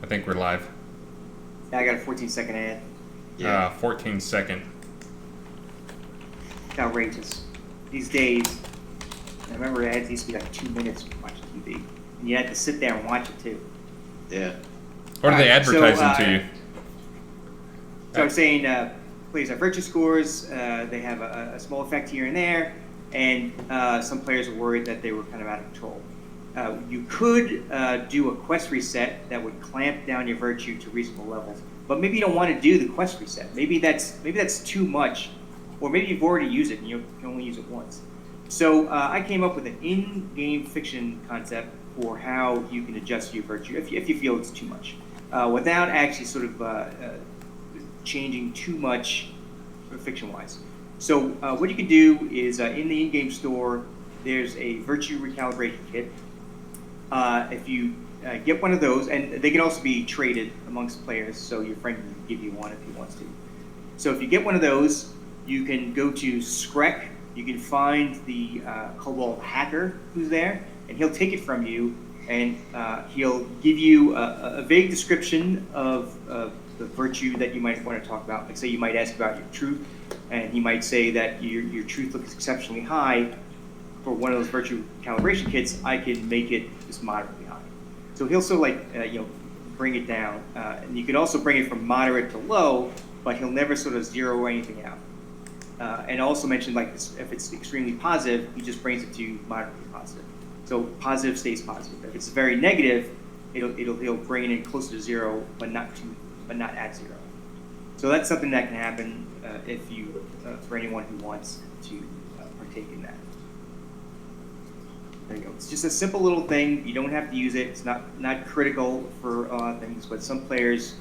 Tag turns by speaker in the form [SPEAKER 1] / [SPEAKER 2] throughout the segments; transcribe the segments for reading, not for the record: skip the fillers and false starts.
[SPEAKER 1] think we're live.
[SPEAKER 2] I got a 14-second ad.
[SPEAKER 1] Yeah. 14-second.
[SPEAKER 2] It's outrageous. These days, I remember ads used to be like 2 minutes watching TV. And you had to sit there and watch it too.
[SPEAKER 3] Yeah.
[SPEAKER 1] What are they advertising to you?
[SPEAKER 2] So I'm saying players have virtue scores, they have a small effect here and there, and some players are worried that they were kind of out of control. You could do a quest reset that would clamp down your virtue to reasonable levels, but maybe you don't want to do the quest reset. Maybe that's too much, or maybe you've already used it and you can only use it once. So I came up with an in-game fiction concept for how you can adjust your virtue if you feel it's too much, without actually sort of changing too much fiction-wise. So what you can do is in the in-game store, there's a virtue recalibration kit. If you get one of those, and they can also be traded amongst players, so your friend can give you one if he wants to. So if you get one of those, you can go to Screc, you can find the Cobalt hacker who's there, and he'll take it from you, and he'll give you a vague description of the virtue that you might want to talk about. Like, say you might ask about your truth, and he might say that your truth looks exceptionally high. For one of those virtue calibration kits, I can make it just moderately high. So he'll sort of like bring it down, and you can also bring it from moderate to low, but he'll never sort of zero anything out. And also mention, like, if it's extremely positive, he just brings it to moderately positive. So positive stays positive. If it's very negative, he'll bring it in closer to zero, but not at zero. So that's something that can happen if you for anyone who wants to partake in that. There you go. It's just a simple little thing. You don't have to use it. It's not critical for a lot of things, but some players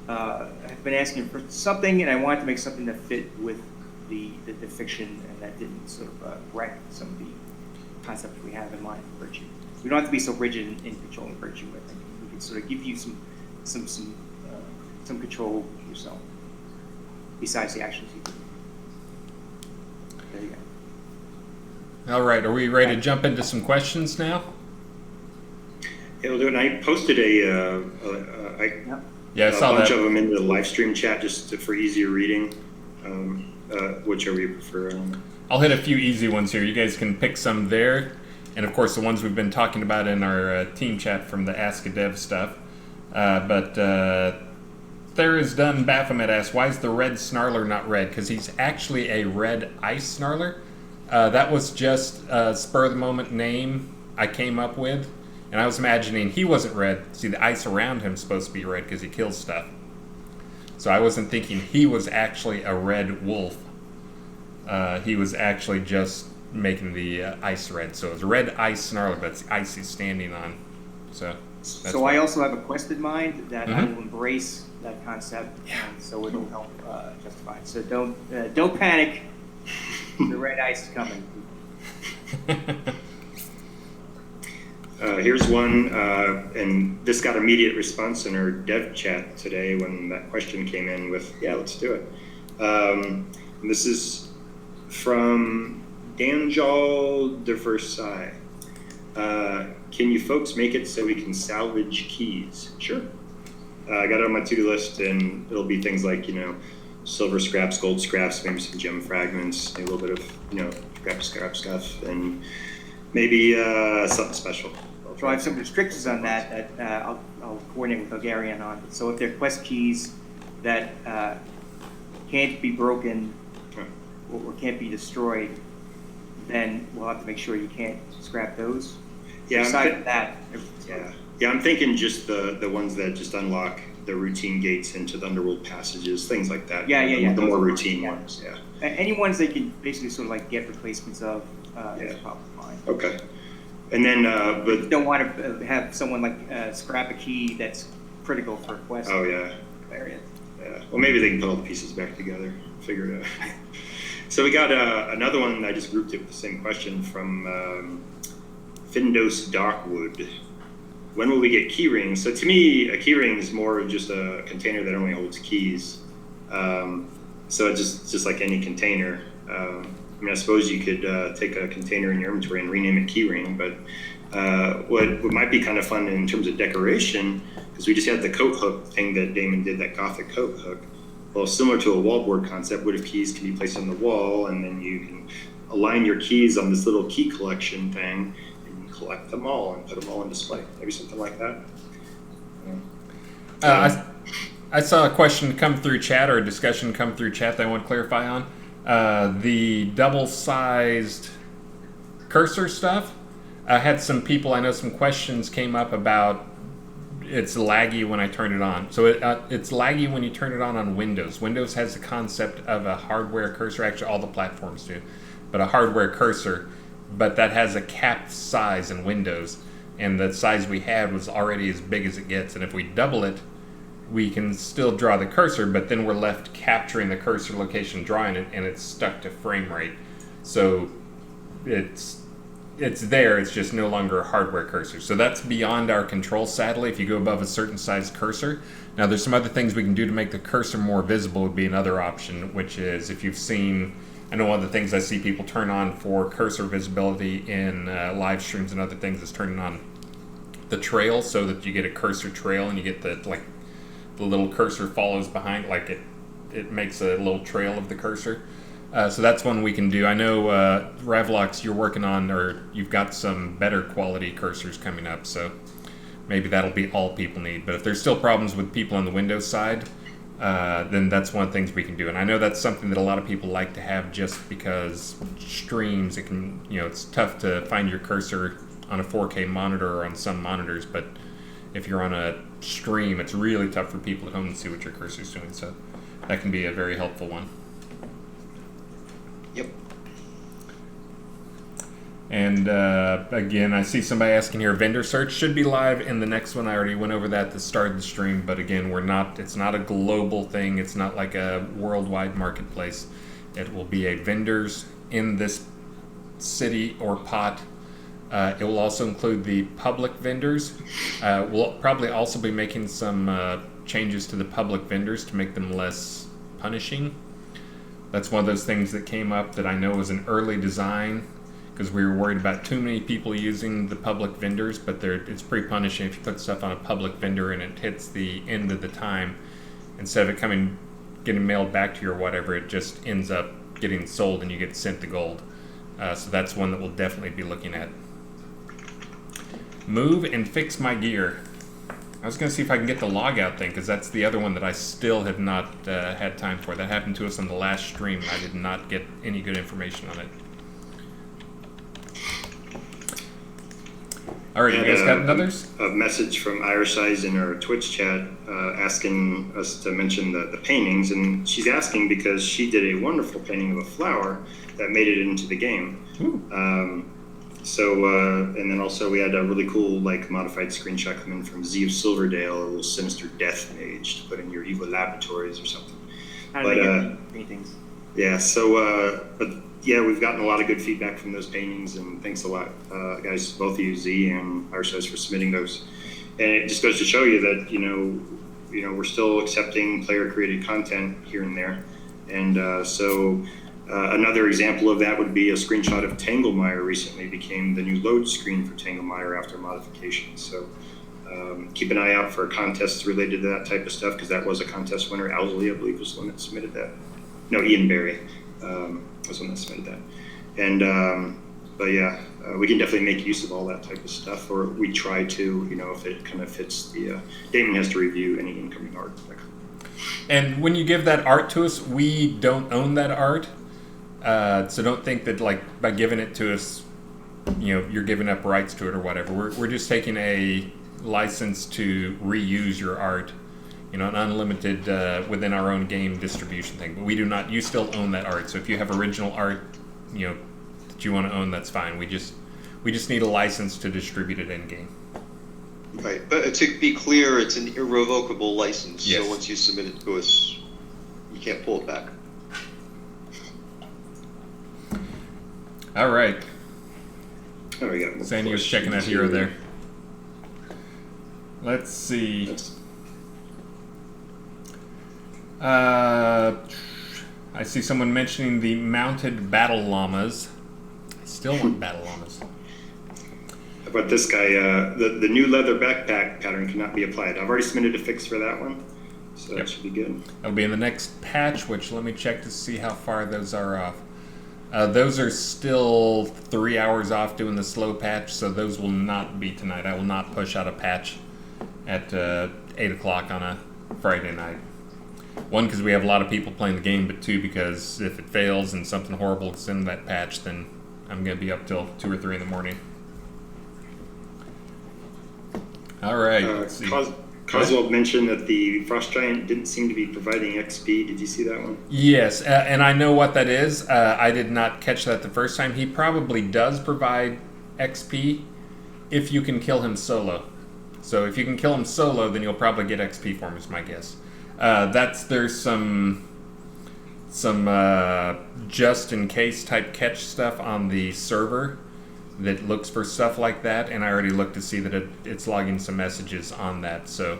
[SPEAKER 2] have been asking for something, and I wanted to make something that fit with the fiction and that didn't sort of wreck some of the concepts we have in mind for virtue. We don't have to be so rigid in controlling virtue. I think we can sort of give you some control yourself besides the actions you do. There you go.
[SPEAKER 1] All right, are we ready to jump into some questions now?
[SPEAKER 3] Yeah, we'll do it. And I posted a bunch of them in the live stream chat just for easier reading, whichever you prefer.
[SPEAKER 1] I'll hit a few easy ones here. You guys can pick some there. And of course, the ones we've been talking about in our team chat from the Ask a Dev stuff. But there is done Baphomet asks, why is the red snarler not red? Because he's actually a red ice snarler. That was just a spur of the moment name I came up with. And I was imagining he wasn't red. See, the ice around him is supposed to be red because he kills stuff. So I wasn't thinking he was actually a red wolf. He was actually just making the ice red. So it was a red ice snarler, but it's the ice he's standing on. So
[SPEAKER 2] I also have a quest in mind that I will embrace that concept, and so it'll help justify it. So don't panic. The red ice is coming.
[SPEAKER 3] Here's one, and this got immediate response in our dev chat today when that question came in with, yeah, let's do it. And this is from Danjal de Versailles. Can you folks make it so we can salvage keys? Sure. I got it on my to-do list, and it'll be things like, silver scraps, gold scraps, maybe some gem fragments, maybe a little bit of, scrap stuff, and maybe something special.
[SPEAKER 2] So I have some restrictions on that I'll coordinate with Elgarion on. So if there are quest keys that can't be broken or can't be destroyed, then we'll have to make sure you can't scrap those.
[SPEAKER 3] Yeah,
[SPEAKER 2] I'm
[SPEAKER 3] thinking just the ones that just unlock the routine gates into the underworld passages, things like that. The more routine ones, yeah.
[SPEAKER 2] Any ones they can basically sort of like get replacements of is probably fine.
[SPEAKER 3] Okay. And then, but
[SPEAKER 2] you don't want to have someone like scrap a key that's critical for a quest.
[SPEAKER 3] Oh yeah.
[SPEAKER 2] Area.
[SPEAKER 3] Yeah. Well, maybe they can put all the pieces back together, figure it out. So we got another one. I just grouped it with the same question from Findos Darkwood. When will we get key rings? So to me, a key ring is more of just a container that only holds keys. So it's just like any container. mean, I suppose you could take a container in your inventory and rename it keyring, but what might be kind of fun in terms of decoration, because we just had the coat hook thing that Damon did, that Gothic coat hook. Well, similar to a wallboard concept, what if keys can be placed on the wall, and then you can align your keys on this little key collection thing, and you collect them all and put them all on display. Maybe something like that.
[SPEAKER 1] I saw a question come through chat, or a discussion come through chat that I want to clarify on. The double-sized cursor stuff. I had some people, I know some questions came up about it's laggy when I turn it on. So it's laggy when you turn it on Windows. Windows has the concept of a hardware cursor. Actually, all the platforms do. But a hardware cursor. But that has a capped size in Windows. And the size we had was already as big as it gets. And if we double it, we can still draw the cursor, but then we're left capturing the cursor location, drawing it, and it's stuck to frame rate. So it's there, it's just no longer a hardware cursor. So that's beyond our control, sadly, if you go above a certain size cursor. Now there's some other things we can do to make the cursor more visible would be another option, which is if you've seen, I know one of the things I see people turn on for cursor visibility in live streams and other things is turning on the trail so that you get a cursor trail and you get the little cursor follows behind, like it makes a little trail of the cursor. So that's one we can do. I know Ravalox, you're working on, or you've got some better quality cursors coming up, so maybe that'll be all people need. But if there's still problems with people on the Windows side, then that's one of the things we can do. And I know that's something that a lot of people like to have just because streams, it can, it's tough to find your cursor on a 4K monitor or on some monitors, but if you're on a stream, it's really tough for people at home to see what your cursor's doing. So that can be a very helpful one.
[SPEAKER 4] Yep.
[SPEAKER 1] And again, I see somebody asking here, vendor search should be live in the next one. I already went over that at the start of the stream, but again, it's not a global thing. It's not like a worldwide marketplace. It will be a vendors in this city or pot. It will also include the public vendors. We'll probably also be making some changes to the public vendors to make them less punishing. That's one of those things that came up that I know was an early design because we were worried about too many people using the public vendors, but it's pretty punishing if you put stuff on a public vendor and it hits the end of the time. Instead of it getting mailed back to you or whatever, it just ends up getting sold and you get sent the gold. So that's one that we'll definitely be looking at. Move and fix my gear. I was going to see if I can get the logout thing, because that's the other one that I still have not had time for. That happened to us on the last stream, and I did not get any good information on it. All right, you guys got others?
[SPEAKER 3] A message from Irish Eyes in our Twitch chat asking us to mention the paintings, and she's asking because she did a wonderful painting of a flower that made it into the game. And then also we had a really cool modified screenshot come in from Z of Silverdale, a little sinister death mage to put in your evil laboratories or something.
[SPEAKER 2] Paintings.
[SPEAKER 3] Yeah, so we've gotten a lot of good feedback from those paintings, and thanks a lot, guys, both of you, Z and Arsos, for submitting those. And it just goes to show you that we're still accepting player-created content here and there, and another example of that would be a screenshot of Tanglemire recently became the new load screen for Tanglemire after modifications. So keep an eye out for contests related to that type of stuff, because that was a contest winner. Owsley, I believe, was the one that submitted that. No, Ian Berry was the one that submitted that. And we can definitely make use of all that type of stuff, or we try to, if it kind of fits the. Damon has to review any incoming art.
[SPEAKER 1] And when you give that art to us, we don't own that art. So don't think that by giving it to us, you're giving up rights to it or whatever. We're just taking a license to reuse your art, an unlimited within our own game distribution thing. But we do not. You still own that art. So if you have original art, that you want to own, that's fine. We just need a license to distribute it in game.
[SPEAKER 4] Right, but to be clear, it's an irrevocable license.
[SPEAKER 1] Yes.
[SPEAKER 4] So once you submit it to us, you can't pull it back.
[SPEAKER 1] All right.
[SPEAKER 3] Oh, we got
[SPEAKER 1] Sannio's checking that hero there. Let's see. I see someone mentioning the mounted battle llamas. I still want battle llamas.
[SPEAKER 3] How about this guy? The new leather backpack pattern cannot be applied. I've already submitted a fix for that one, so that should be good.
[SPEAKER 1] That'll be in the next patch, which let me check to see how far those are off. Those are still 3 hours off doing the slow patch, so those will not be tonight. I will not push out a patch at 8 o'clock on a Friday night. One, because we have a lot of people playing the game, but two, because if it fails and something horrible is in that patch, then I'm going to be up till 2 or 3 in the morning. All right, let's see.
[SPEAKER 3] Coswell mentioned that the Frost Giant didn't seem to be providing XP. Did you see that one?
[SPEAKER 1] Yes, and I know what that is. I did not catch that the first time. He probably does provide XP if you can kill him solo. So if you can kill him solo, then you'll probably get XP for him, is my guess. There's some just in case type catch stuff on the server that looks for stuff like that, and I already looked to see that it's logging some messages on that. So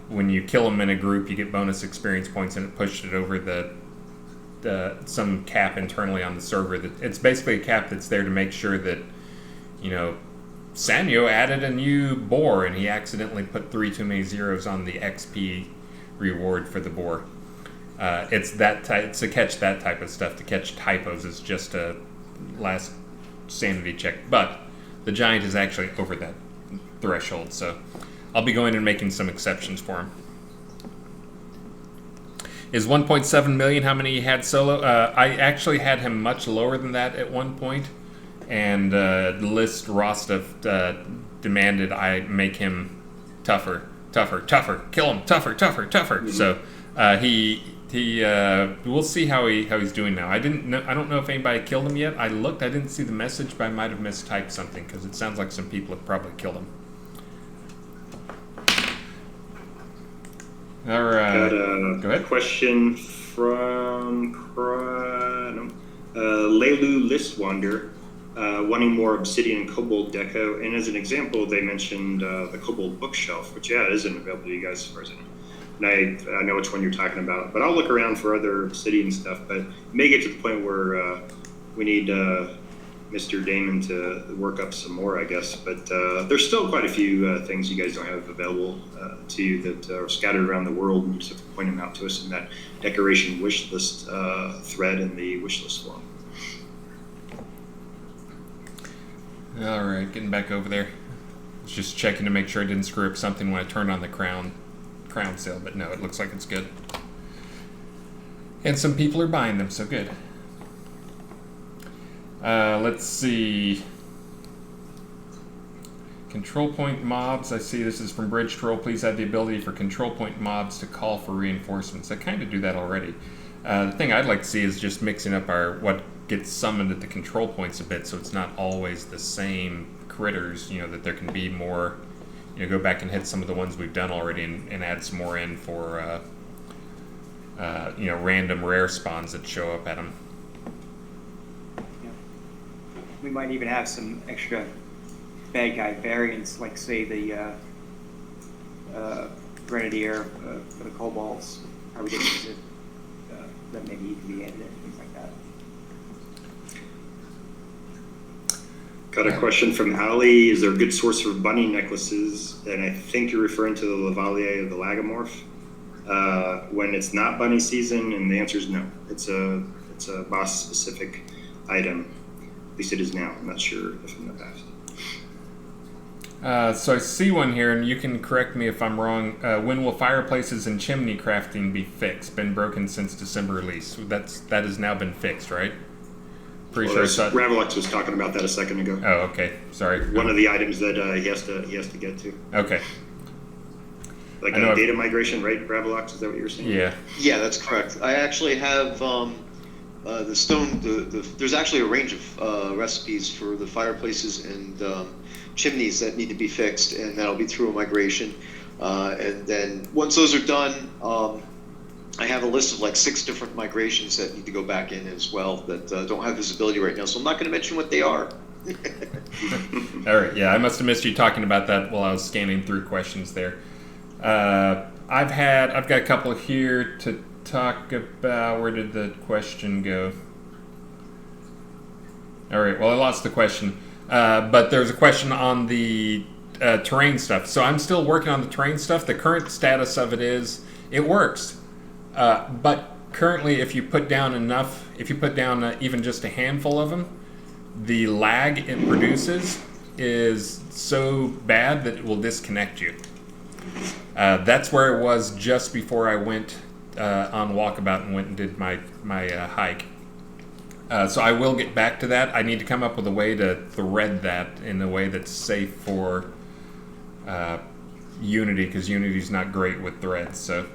[SPEAKER 1] when you kill them in a group, you get bonus experience points, and it pushed it over some cap internally on the server. It's basically a cap that's there to make sure that, Sannio added a new boar, and he accidentally put 3 too many zeros on the XP reward for the boar. It's to catch that type of stuff. To catch typos is just a last sanity check, but the giant is actually over that threshold, so I'll be going and making some exceptions for him. Is 1.7 million how many he had solo? I actually had him much lower than that at one point, and List Rostov demanded I make him tougher, kill him, tougher. Mm-hmm. So he we'll see how he's doing now. I don't know if anybody killed him yet. I looked, I didn't see the message, but I might have mistyped something, because it sounds like some people have probably killed him. All right. Go ahead.
[SPEAKER 3] Question from Leilu Listwander, wanting more Obsidian and Cobalt deco, and as an example, they mentioned the Cobalt bookshelf, which isn't available to you guys as far as I know. And I know which one you're talking about, but I'll look around for other Obsidian stuff. But it may get to the point where we need Mr. Damon to work up some more, I guess. But there's still quite a few things you guys don't have available to you that are scattered around the world, and you just have to point them out to us in that decoration wish list thread in the wish list forum.
[SPEAKER 1] All right, getting back over there. Just checking to make sure I didn't screw up something when I turned on the crown sale, but no, it looks like it's good. And some people are buying them, so good. Let's see. Control point mobs. I see this is from Bridge Troll. Please add the ability for control point mobs to call for reinforcements. I kind of do that already. The thing I'd like to see is just mixing up what gets summoned at the control points a bit, so it's not always the same critters, that there can be more. Go back and hit some of the ones we've done already and add some more in for, random rare spawns that show up at them.
[SPEAKER 2] Yeah. We might even have some extra bad guy variants, like, say, the Grenadier for the Kobolds. How we didn't use it. That maybe can be added in, things like that.
[SPEAKER 3] Got a question from Ali. Is there a good source for bunny necklaces? And I think you're referring to the Lavalier of the Lagomorph. When it's not bunny season, and the answer is no. It's a boss-specific item. At least it is now. I'm not sure if in the past.
[SPEAKER 1] So I see one here, and you can correct me if I'm wrong. When will fireplaces and chimney crafting be fixed? Been broken since December release. That has now been fixed, right? Pretty sure.
[SPEAKER 3] Ravalox was talking about that a second ago.
[SPEAKER 1] Oh, okay. Sorry.
[SPEAKER 3] One of the items that he has to get to.
[SPEAKER 1] Okay.
[SPEAKER 3] Like a data migration, right? Ravalox, is that what you were saying?
[SPEAKER 1] Yeah.
[SPEAKER 4] Yeah, that's correct. I actually have the stone. There's actually a range of recipes for the fireplaces and chimneys that need to be fixed, and that'll be through a migration. And then once those are done, I have a list of like 6 different migrations that need to go back in as well that don't have visibility right now. So I'm not going to mention what they are.
[SPEAKER 1] All right. Yeah, I must have missed you talking about that while I was scanning through questions there. I've got a couple here to talk about, where did the question go? All right, well, I lost the question. But there's a question on the terrain stuff. So I'm still working on the terrain stuff. The current status of it is it works. But currently, if you put down even just a handful of them, the lag it produces is so bad that it will disconnect you. That's where it was just before I went on walkabout and went and did my hike. So I will get back to that. I need to come up with a way to thread that in a way that's safe for Unity, because Unity's not great with threads. So,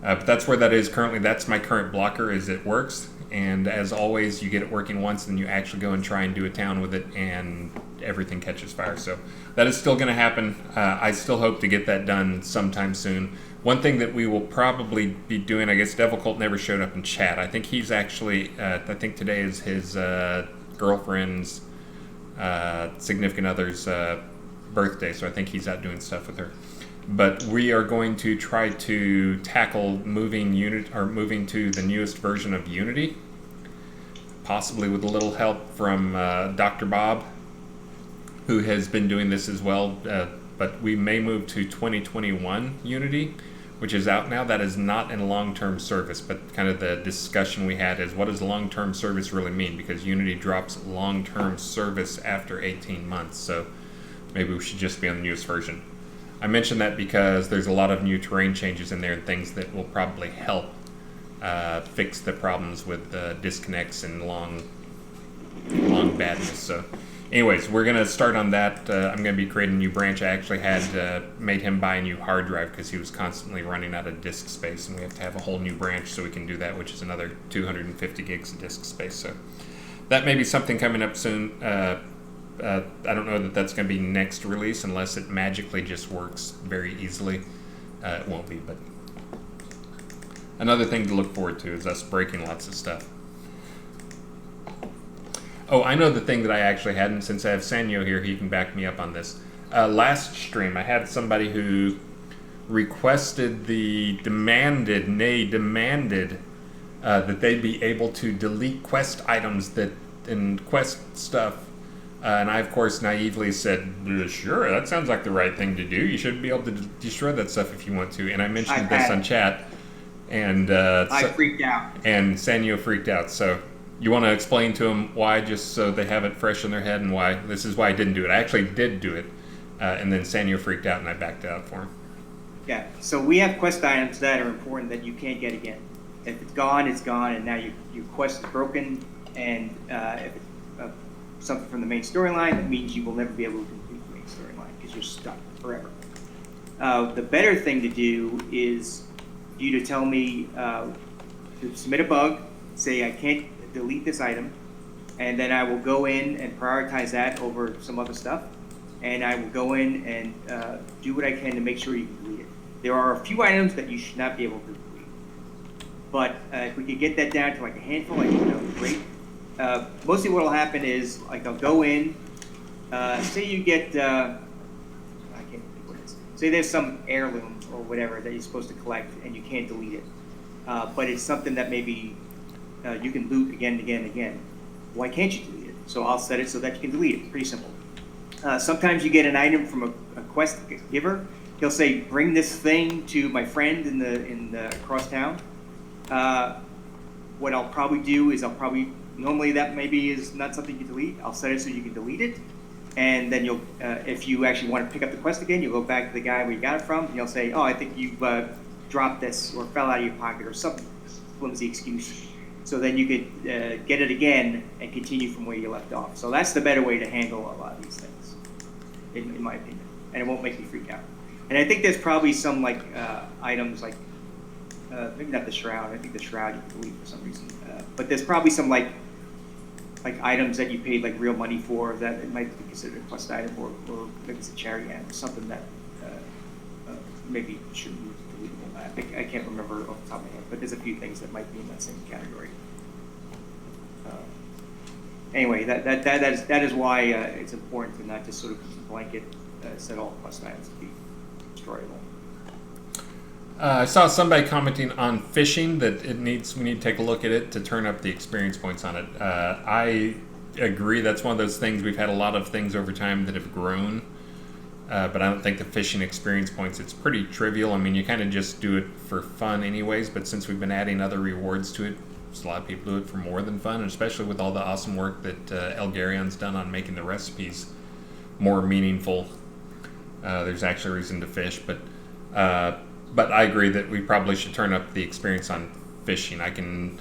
[SPEAKER 1] but that's where that is currently. That's my current blocker, is it works. And as always, you get it working once, then you actually go and try and do a town with it, and everything catches fire. So that is still going to happen. I still hope to get that done sometime soon. One thing that we will probably be doing, I guess Devil Cult never showed up in chat. I think he's actually, I think today is his girlfriend's significant other's birthday, so I think he's out doing stuff with her. But we are going to try to tackle moving to the newest version of Unity, possibly with a little help from Dr. Bob, who has been doing this as well. But we may move to 2021 Unity, which is out now. That is not in long-term service, but kind of the discussion we had is, what does long-term service really mean? Because Unity drops long-term service after 18 months, so maybe we should just be on the newest version. I mention that because there's a lot of new terrain changes in there and things that will probably help fix the problems with disconnects and long badness. So anyways, we're going to start on that. I'm going to be creating a new branch. I actually had made him buy a new hard drive because he was constantly running out of disk space, and we have to have a whole new branch so we can do that, which is another 250 gigs of disk space. So that may be something coming up soon. I don't know that that's going to be next release unless it magically just works very easily. It won't be, but another thing to look forward to is us breaking lots of stuff. Oh, I know the thing that I actually had, and since I have Sannio here, he can back me up on this. Last stream, I had somebody who demanded that they be able to delete quest items and quest stuff. And I, of course, naively said, sure, that sounds like the right thing to do. You should be able to destroy that stuff if you want to. And I mentioned this on chat. And
[SPEAKER 2] I freaked out.
[SPEAKER 1] And Sannio freaked out. So you want to explain to them why, just so they have it fresh in their head, and why this is why I didn't do it. I actually did do it. And then Sannio freaked out, and I backed out for him.
[SPEAKER 2] Yeah, so we have quest items that are important that you can't get again. If it's gone, it's gone, and now your quest is broken. And if it's something from the main storyline, that means you will never be able to complete the main storyline because you're stuck forever. The better thing to do is you to tell me to submit a bug, say I can't delete this item, and then I will go in and prioritize that over some other stuff, and I will go in and do what I can to make sure you can delete it. There are a few items that you should not be able to delete, but if we could get that down to like a handful, I think that would be great. Mostly what will happen is, like, I'll go in, say you get, I can't think what it is. Say there's some heirloom or whatever that you're supposed to collect and you can't delete it. But it's something that maybe you can loot again and again and again. Why can't you delete it? So I'll set it so that you can delete it. Pretty simple. Sometimes you get an item from a quest giver. He'll say, bring this thing to my friend in the across town. What I'll probably do is normally that maybe is not something you delete. I'll set it so you can delete it. And then you'll, if you actually want to pick up the quest again, you'll go back to the guy where you got it from, and you'll say, oh, I think you dropped this or fell out of your pocket or some flimsy excuse. So then you could get it again and continue from where you left off. So that's the better way to handle a lot of these things, in my opinion. And it won't make me freak out. And I think there's probably some like items like, maybe not the shroud. I think the shroud you can delete for some reason. But there's probably some like items that you paid like real money for that it might be considered a quest item, or maybe it's a charity item, something that maybe shouldn't be deletable. I can't remember off the top of my head, but there's a few things that might be in that same category. Anyway, that is why it's important to not just sort of blanket set all quest items to be destroyable.
[SPEAKER 1] I saw somebody commenting on fishing that we need to take a look at it to turn up the experience points on it. I agree. That's one of those things. We've had a lot of things over time that have grown, but I don't think the fishing experience points, it's pretty trivial. I mean, you kind of just do it for fun anyways, but since we've been adding other rewards to it, a lot of people do it for more than fun, and especially with all the awesome work that Elgarion's done on making the recipes more meaningful. There's actually a reason to fish, but I agree that we probably should turn up the experience on fishing. I can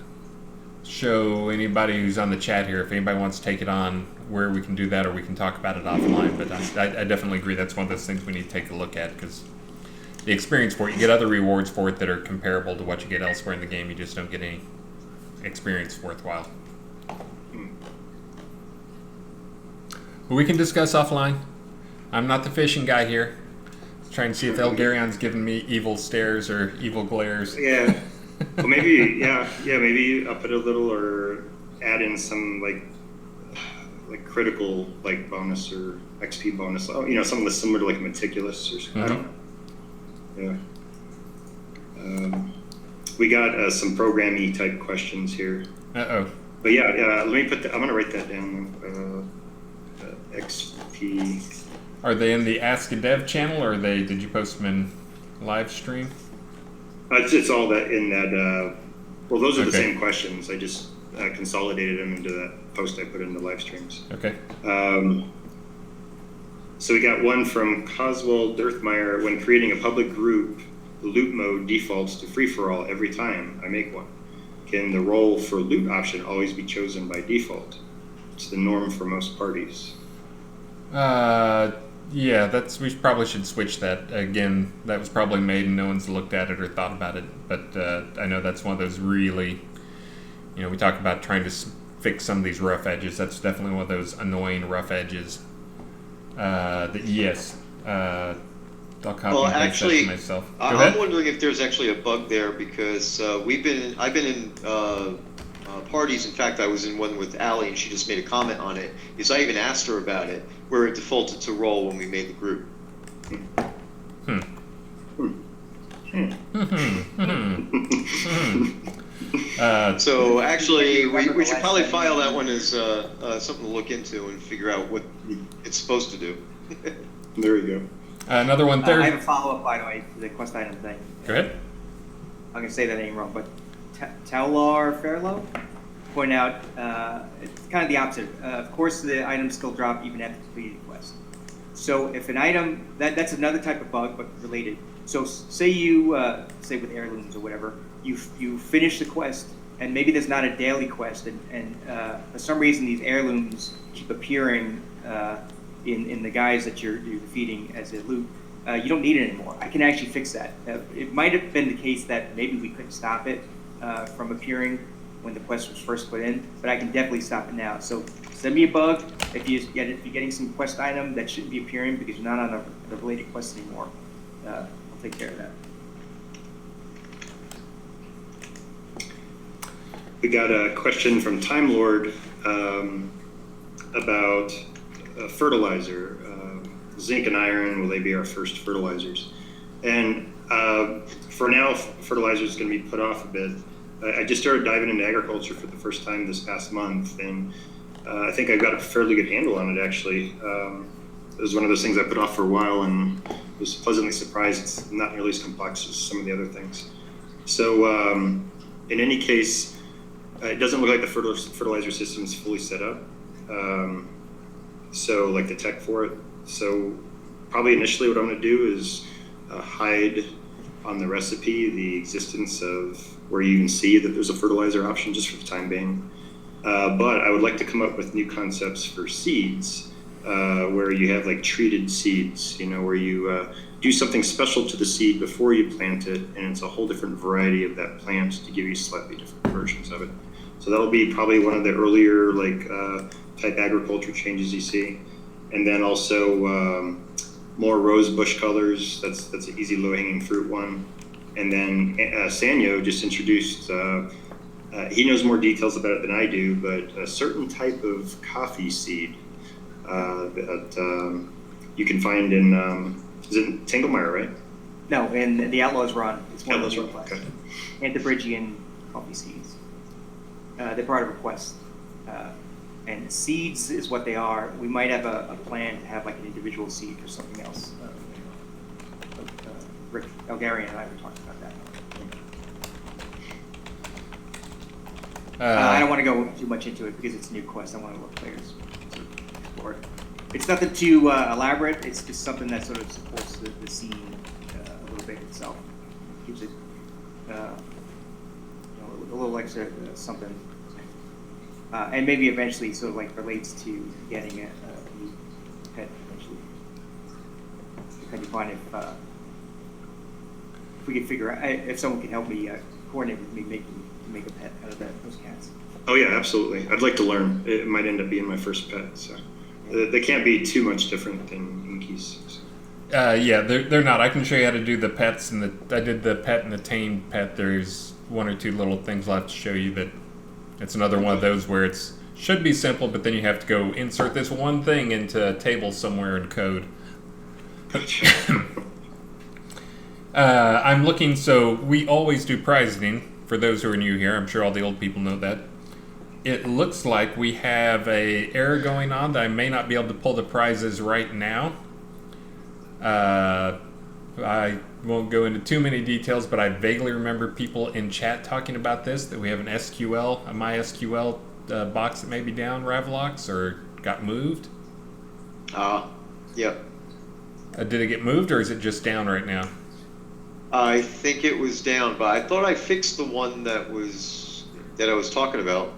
[SPEAKER 1] show anybody who's on the chat here, if anybody wants to take it on, where we can do that, or we can talk about it offline. But I definitely agree that's one of those things we need to take a look at, because the experience for it, you get other rewards for it that are comparable to what you get elsewhere in the game. You just don't get any experience worthwhile. But we can discuss offline. I'm not the fishing guy here. Trying to see if Elgarion's giving me evil stares or evil glares.
[SPEAKER 3] Yeah. Well, maybe, maybe up it a little, or add in some like critical like bonus or XP bonus. You know, something that's similar to like meticulous or something. I don't know. Yeah. We got some programming type questions here. But let me put. I'm gonna write that down. XP.
[SPEAKER 1] Are they in the Ask a Dev channel, or did you post them in live stream?
[SPEAKER 3] It's all that in that. Well, those are the same questions. I just consolidated them into that post I put in the live streams.
[SPEAKER 1] Okay.
[SPEAKER 3] So we got one from Coswell Dirthmeyer. When creating a public group, the loot mode defaults to free-for-all every time I make one. Can the role for loot option always be chosen by default? It's the norm for most parties.
[SPEAKER 1] Yeah, we probably should switch that. Again, that was probably made and no one's looked at it or thought about it. But I know that's one of those really, we talk about trying to fix some of these rough edges. That's definitely one of those annoying rough edges. Yes. I'll copy and paste that to myself.
[SPEAKER 4] I'm wondering if there's actually a bug there, because I've been in parties. In fact, I was in one with Allie, and she just made a comment on it. Because I even asked her about it, where it defaulted to roll when we made the group. So actually, we should probably file that one as something to look into and figure out what it's supposed to do.
[SPEAKER 3] There you go.
[SPEAKER 1] Another one there.
[SPEAKER 2] I have a follow-up, by the way, to the quest item thing.
[SPEAKER 1] Go ahead.
[SPEAKER 2] I'm going to say that name wrong, but Taular Fairlow point out it's kind of the opposite. Of course, the items still drop even after completing the quest. So if an item, that's another type of bug, but related. So say you, say with heirlooms or whatever, you finish the quest, and maybe there's not a daily quest, and for some reason these heirlooms keep appearing in the guys that you're defeating as a loot. You don't need it anymore. I can actually fix that. It might have been the case that maybe we couldn't stop it from appearing when the quest was first put in, but I can definitely stop it now. So send me a bug if you're getting some quest item that shouldn't be appearing because you're not on the related quest anymore. I'll take care of that.
[SPEAKER 3] We got a question from Time Lord about fertilizer. Zinc and iron, will they be our first fertilizers? And for now, fertilizer is going to be put off a bit. I just started diving into agriculture for the first time this past month, and I think I've got a fairly good handle on it, actually. It was one of those things I put off for a while and was pleasantly surprised it's not nearly as complex as some of the other things. So in any case, it doesn't look like the fertilizer system is fully set up. So like the tech for it. So probably initially what I'm going to do is hide on the recipe the existence of where you can see that there's a fertilizer option just for the time being. But I would like to come up with new concepts for seeds where you have like treated seeds, where you do something special to the seed before you plant it, and it's a whole different variety of that plant to give you slightly different versions of it. So that'll be probably one of the earlier type agriculture changes you see. And then also more rose bush colors. That's an easy low-hanging fruit one. And then Sannio just introduced, he knows more details about it than I do, but a certain type of coffee seed that you can find in, is it Tanglemire, right?
[SPEAKER 2] No, in the Outlaws run. It's one
[SPEAKER 3] Outlaws
[SPEAKER 2] of the
[SPEAKER 3] run,
[SPEAKER 2] quests.
[SPEAKER 3] okay.
[SPEAKER 2] Antibrigian coffee seeds. They're part of a quest. And seeds is what they are. We might have a plan to have like an individual seed for something else. Rick Elgarion and I were talking about that. I don't want to go too much into it because it's a new quest. I want to let players sort of explore it. It's nothing too elaborate. It's just something that sort of supports the scene a little bit itself. Keeps it a little like something. And maybe eventually sort of like relates to getting a new pet eventually. Depending upon if we can figure out, if someone can help me coordinate with me make a pet out of those cats.
[SPEAKER 3] Oh yeah, absolutely. I'd like to learn. It might end up being my first pet, so they can't be too much different than Inkies. So.
[SPEAKER 1] Yeah, they're not. I can show you how to do the pets, and I did the pet and the tamed pet. There's one or two little things I'll have to show you that it's another one of those where it should be simple, but then you have to go insert this one thing into a table somewhere in code. I'm looking, so we always do prizing. For those who are new here, I'm sure all the old people know that. It looks like we have a error going on that I may not be able to pull the prizes right now. I won't go into too many details, but I vaguely remember people in chat talking about this, that we have an SQL, a MySQL box that may be down, Ravalox, or got moved.
[SPEAKER 4] Yep.
[SPEAKER 1] Did it get moved, or is it just down right now?
[SPEAKER 4] I think it was down, but I thought I fixed the one that I was talking about.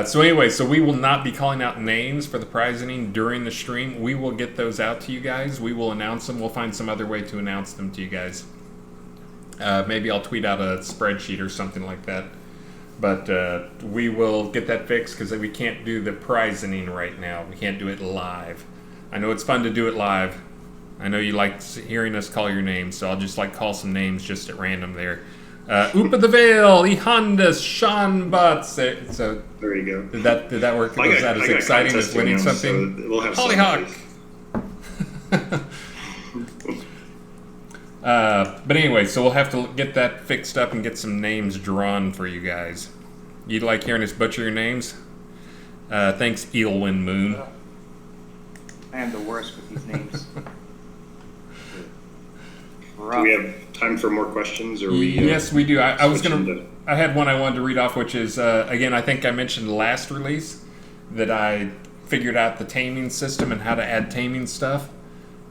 [SPEAKER 1] So anyway, so we will not be calling out names for the prizing during the stream. We will get those out to you guys. We will announce them. We'll find some other way to announce them to you guys. Maybe I'll tweet out a spreadsheet or something like that. But we will get that fixed because we can't do the prizing right now. We can't do it live. I know it's fun to do it live. I know you like hearing us call your names, so I'll just call some names just at random there. Upa the Vale, Ehondas, Sean Butts. So
[SPEAKER 3] there you go.
[SPEAKER 1] Did that work? Was that as exciting as winning something?
[SPEAKER 3] So we'll have
[SPEAKER 1] Hollyhock. But anyway, so we'll have to get that fixed up and get some names drawn for you guys. You'd like hearing us butcher your names? Thanks, Eelwyn Moon.
[SPEAKER 2] I am the worst with these names.
[SPEAKER 3] Do we have time for more questions? Or
[SPEAKER 1] yes, we do. I had one I wanted to read off, which is, again, I think I mentioned last release that I figured out the taming system and how to add taming stuff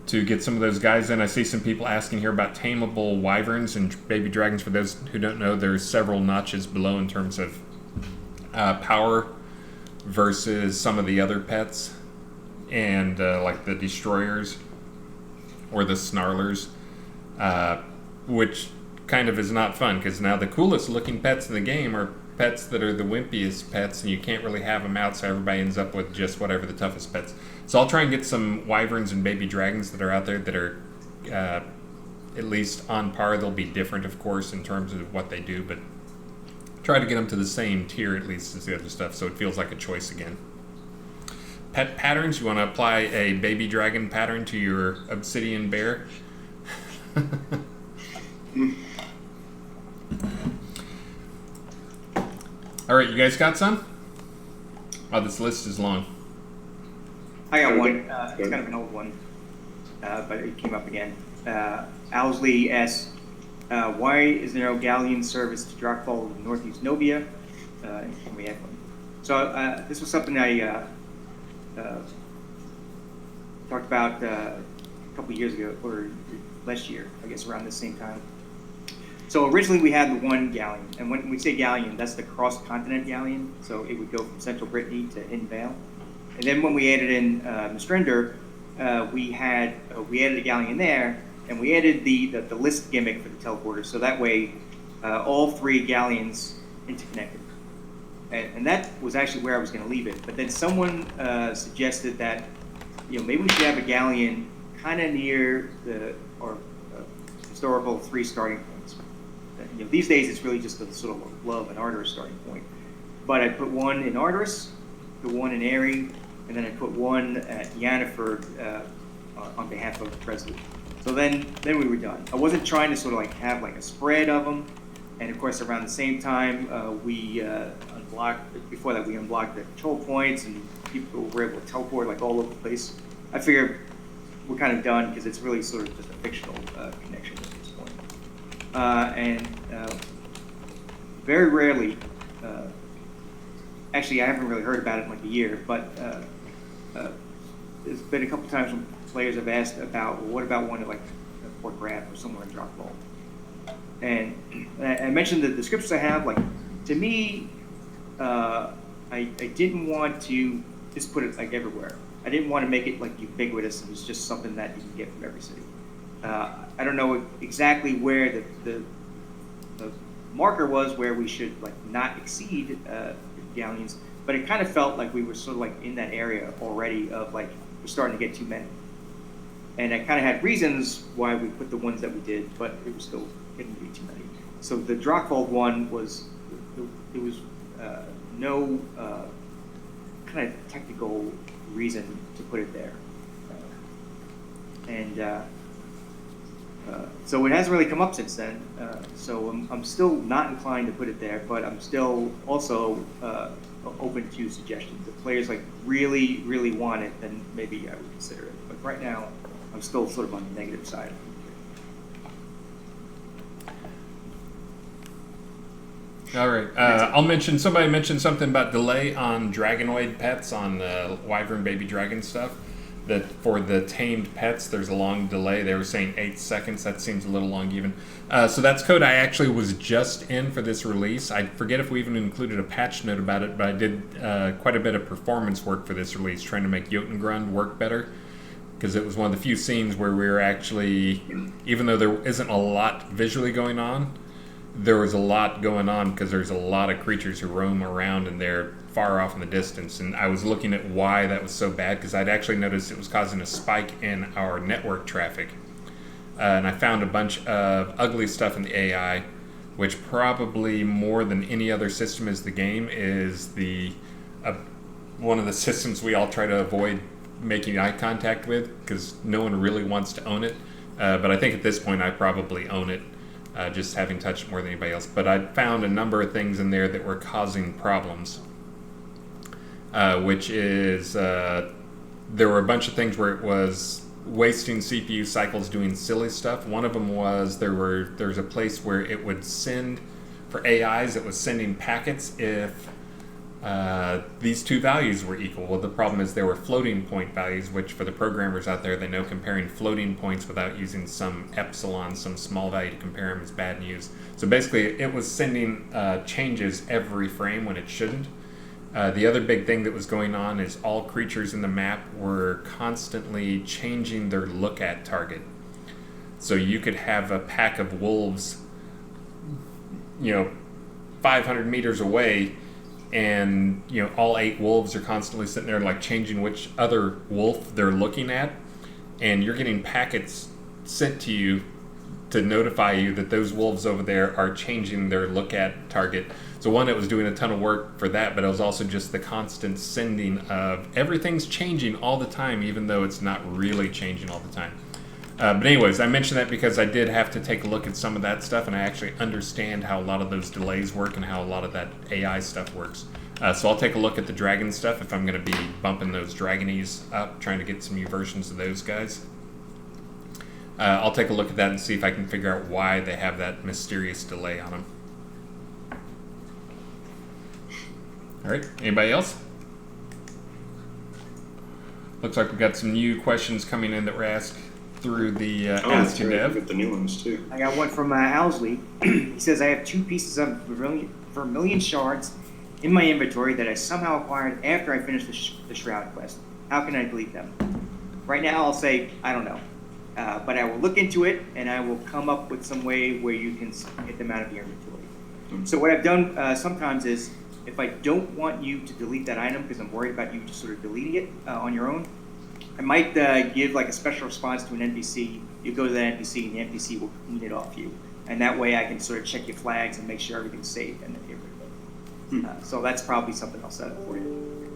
[SPEAKER 1] to get some of those guys in. I see some people asking here about tameable wyverns and baby dragons. For those who don't know, there's several notches below in terms of power versus some of the other pets, and like the destroyers or the snarlers. Which kind of is not fun, because now the coolest looking pets in the game are pets that are the wimpiest pets, and you can't really have them out, so everybody ends up with just whatever the toughest pets. So I'll try and get some wyverns and baby dragons that are out there that are at least on par. They'll be different, of course, in terms of what they do, but try to get them to the same tier at least as the other stuff, so it feels like a choice again. Pet patterns, you want to apply a baby dragon pattern to your obsidian bear. All right, you guys got some? Oh, this list is long.
[SPEAKER 2] I got one. It's kind of an old one, but it came up again. Owsley asks, why is there no galleon service to Drakfall in Northeast Novia? And we have one. So this was something I talked about a couple years ago, or last year, I guess around the same time. So originally we had the one galleon, and when we say galleon, that's the cross-continent galleon, so it would go from central Brittany to Hidden Vale. And then when we added in Mistrinder, we added a galleon there, and we added the list gimmick for the teleporter, so that way all three galleons interconnected. And that was actually where I was going to leave it, but then someone suggested that maybe we should have a galleon kind of near the historical 3 starting points. These days it's really just the sort of Love and Ardoris starting point. But I put one in Ardoris, put one in Aerie, and then I put one at Yannaford on behalf of the president. So then we were done. I wasn't trying to sort of like have like a spread of them. And of course, around the same time, we unblocked, before that we unblocked the control points and people were able to teleport like all over the place. I figured we're kind of done because it's really sort of just a fictional connection at this point. And very rarely, actually I haven't really heard about it in like a year, but there's been a couple times when players have asked about, well, what about one at like Fort Grab or somewhere in Dropball? And I mentioned the descriptions I have, like, to me, I didn't want to just put it like everywhere. I didn't want to make it like ubiquitous and it's just something that you can get from every city. I don't know exactly where the marker was where we should like not exceed galleons, but it kind of felt like we were sort of like in that area already of like we're starting to get too many. And I kind of had reasons why we put the ones that we did, but it was still getting to be too many. So the Drockfold one was, it was no kind of technical reason to put it there. So it hasn't really come up since then. So I'm still not inclined to put it there, but I'm still also open to suggestions. If players like really, really want it, then maybe I would consider it. But right now, I'm still sort of on the negative side.
[SPEAKER 1] All right. I'll mention, somebody mentioned something about delay on Dragonoid pets, on Wyvern baby dragon stuff. That for the tamed pets, there's a long delay. They were saying 8 seconds. That seems a little long even. So that's code I actually was just in for this release. I forget if we even included a patch note about it, but I did quite a bit of performance work for this release, trying to make Jotungrund work better. Because it was one of the few scenes where we were actually, even though there isn't a lot visually going on, there was a lot going on because there's a lot of creatures who roam around and they're far off in the distance. And I was looking at why that was so bad because I'd actually noticed it was causing a spike in our network traffic. And I found a bunch of ugly stuff in the AI, which probably more than any other system is the game, is the one of the systems we all try to avoid making eye contact with because no one really wants to own it. But I think at this point I probably own it. Just having touched it more than anybody else. But I found a number of things in there that were causing problems, which is there were a bunch of things where it was wasting CPU cycles doing silly stuff. One of them was there's a place where it would send, for AIs, it was sending packets if these two values were equal. Well, the problem is there were floating point values, which for the programmers out there, they know comparing floating points without using some epsilon, some small value to compare them is bad news. So basically, it was sending changes every frame when it shouldn't. The other big thing that was going on is all creatures in the map were constantly changing their look at target. So you could have a pack of wolves, 500 meters away, and all 8 wolves are constantly sitting there like changing which other wolf they're looking at, and you're getting packets sent to you to notify you that those wolves over there are changing their look at target. So one, it was doing a ton of work for that, but it was also just the constant sending of everything's changing all the time, even though it's not really changing all the time. But anyways, I mentioned that because I did have to take a look at some of that stuff, and I actually understand how a lot of those delays work and how a lot of that AI stuff works. So I'll take a look at the dragon stuff if I'm going to be bumping those dragonies up, trying to get some new versions of those guys. I'll take a look at that and see if I can figure out why they have that mysterious delay on them. All right, anybody else? Looks like we've got some new questions coming in that were asked through the Ask a Dev.
[SPEAKER 3] With the new ones too.
[SPEAKER 2] I got one from Owsley. He says, I have 2 pieces of vermilion shards in my inventory that I somehow acquired after I finished the Shroud quest. How can I delete them? Right now I'll say, I don't know. But I will look into it and I will come up with some way where you can get them out of your inventory. Mm-hmm. So what I've done sometimes is, if I don't want you to delete that item because I'm worried about you just sort of deleting it on your own, I might give like a special response to an NPC. You go to that NPC and the NPC will clean it off you. And that way I can sort of check your flags and make sure everything's safe and then get rid of it. So that's probably something I'll set up for you.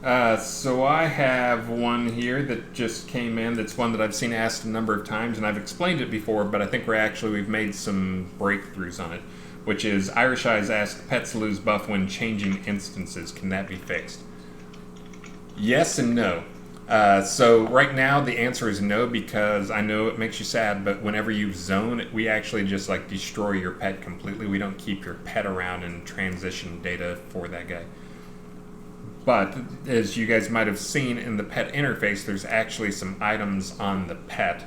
[SPEAKER 1] So I have one here that just came in. That's one that I've seen asked a number of times, and I've explained it before, but I think we've made some breakthroughs on it, which is Irish Eyes asked, pets lose buff when changing instances. Can that be fixed? Yes and no. So right now the answer is no, because I know it makes you sad, but whenever you zone, we actually just like destroy your pet completely. We don't keep your pet around and transition data for that guy. But as you guys might have seen in the pet interface, there's actually some items on the pet.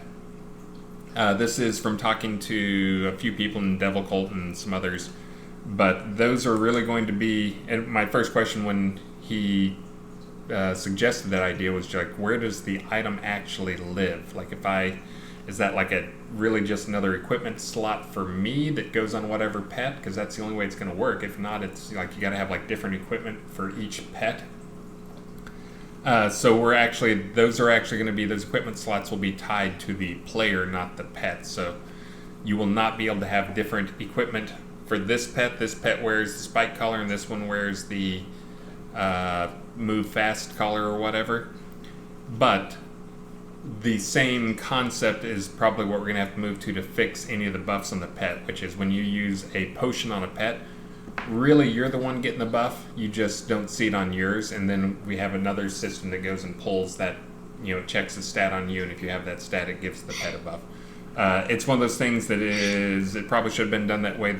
[SPEAKER 1] This is from talking to a few people in Devil Cult and some others, but those are really going to be, and my first question when he suggested that idea was like, where does the item actually live? Like, is that like a really just another equipment slot for me that goes on whatever pet? Because that's the only way it's going to work. If not, it's like you got to have like different equipment for each pet. So those are actually going to be, those equipment slots will be tied to the player, not the pet. So you will not be able to have different equipment for this pet. This pet wears the spike collar and this one wears the move fast collar or whatever. But the same concept is probably what we're going to have to move to fix any of the buffs on the pet, which is when you use a potion on a pet, really you're the one getting the buff, you just don't see it on yours, and then we have another system that goes and pulls that, checks the stat on you, and if you have that stat, it gives the pet a buff. It's one of those things that it probably should have been done that way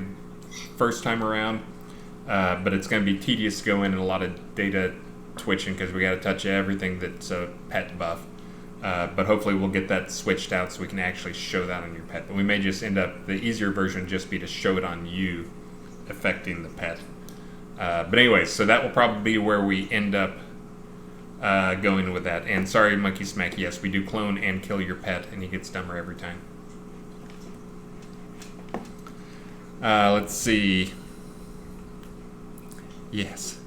[SPEAKER 1] first time around, but it's going to be tedious to go in and a lot of data twitching because we got to touch everything that's a pet buff. But hopefully we'll get that switched out so we can actually show that on your pet. But we may just end up, the easier version just be to show it on you, affecting the pet. But anyways, so that will probably be where we end up going with that. And sorry, Monkey Smack, yes, we do clone and kill your pet, and he gets dumber every time. Let's see. Yes.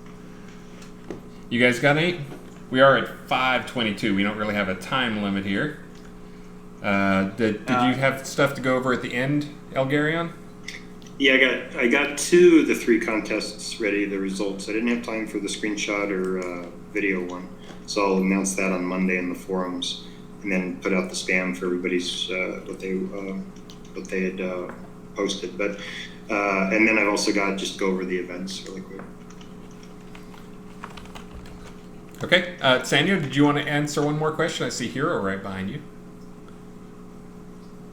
[SPEAKER 1] You guys got any? We are at 5:22. We don't really have a time limit here. Did you have stuff to go over at the end, Elgarion?
[SPEAKER 3] Yeah, I got 2 of the 3 contests ready, the results. I didn't have time for the screenshot or video one, so I'll announce that on Monday in the forums, and then put out the spam for everybody's what they had posted. But and then I've also got just go over the events really quick.
[SPEAKER 1] Okay, Sannio, did you want to answer one more question? I see Hero right behind you.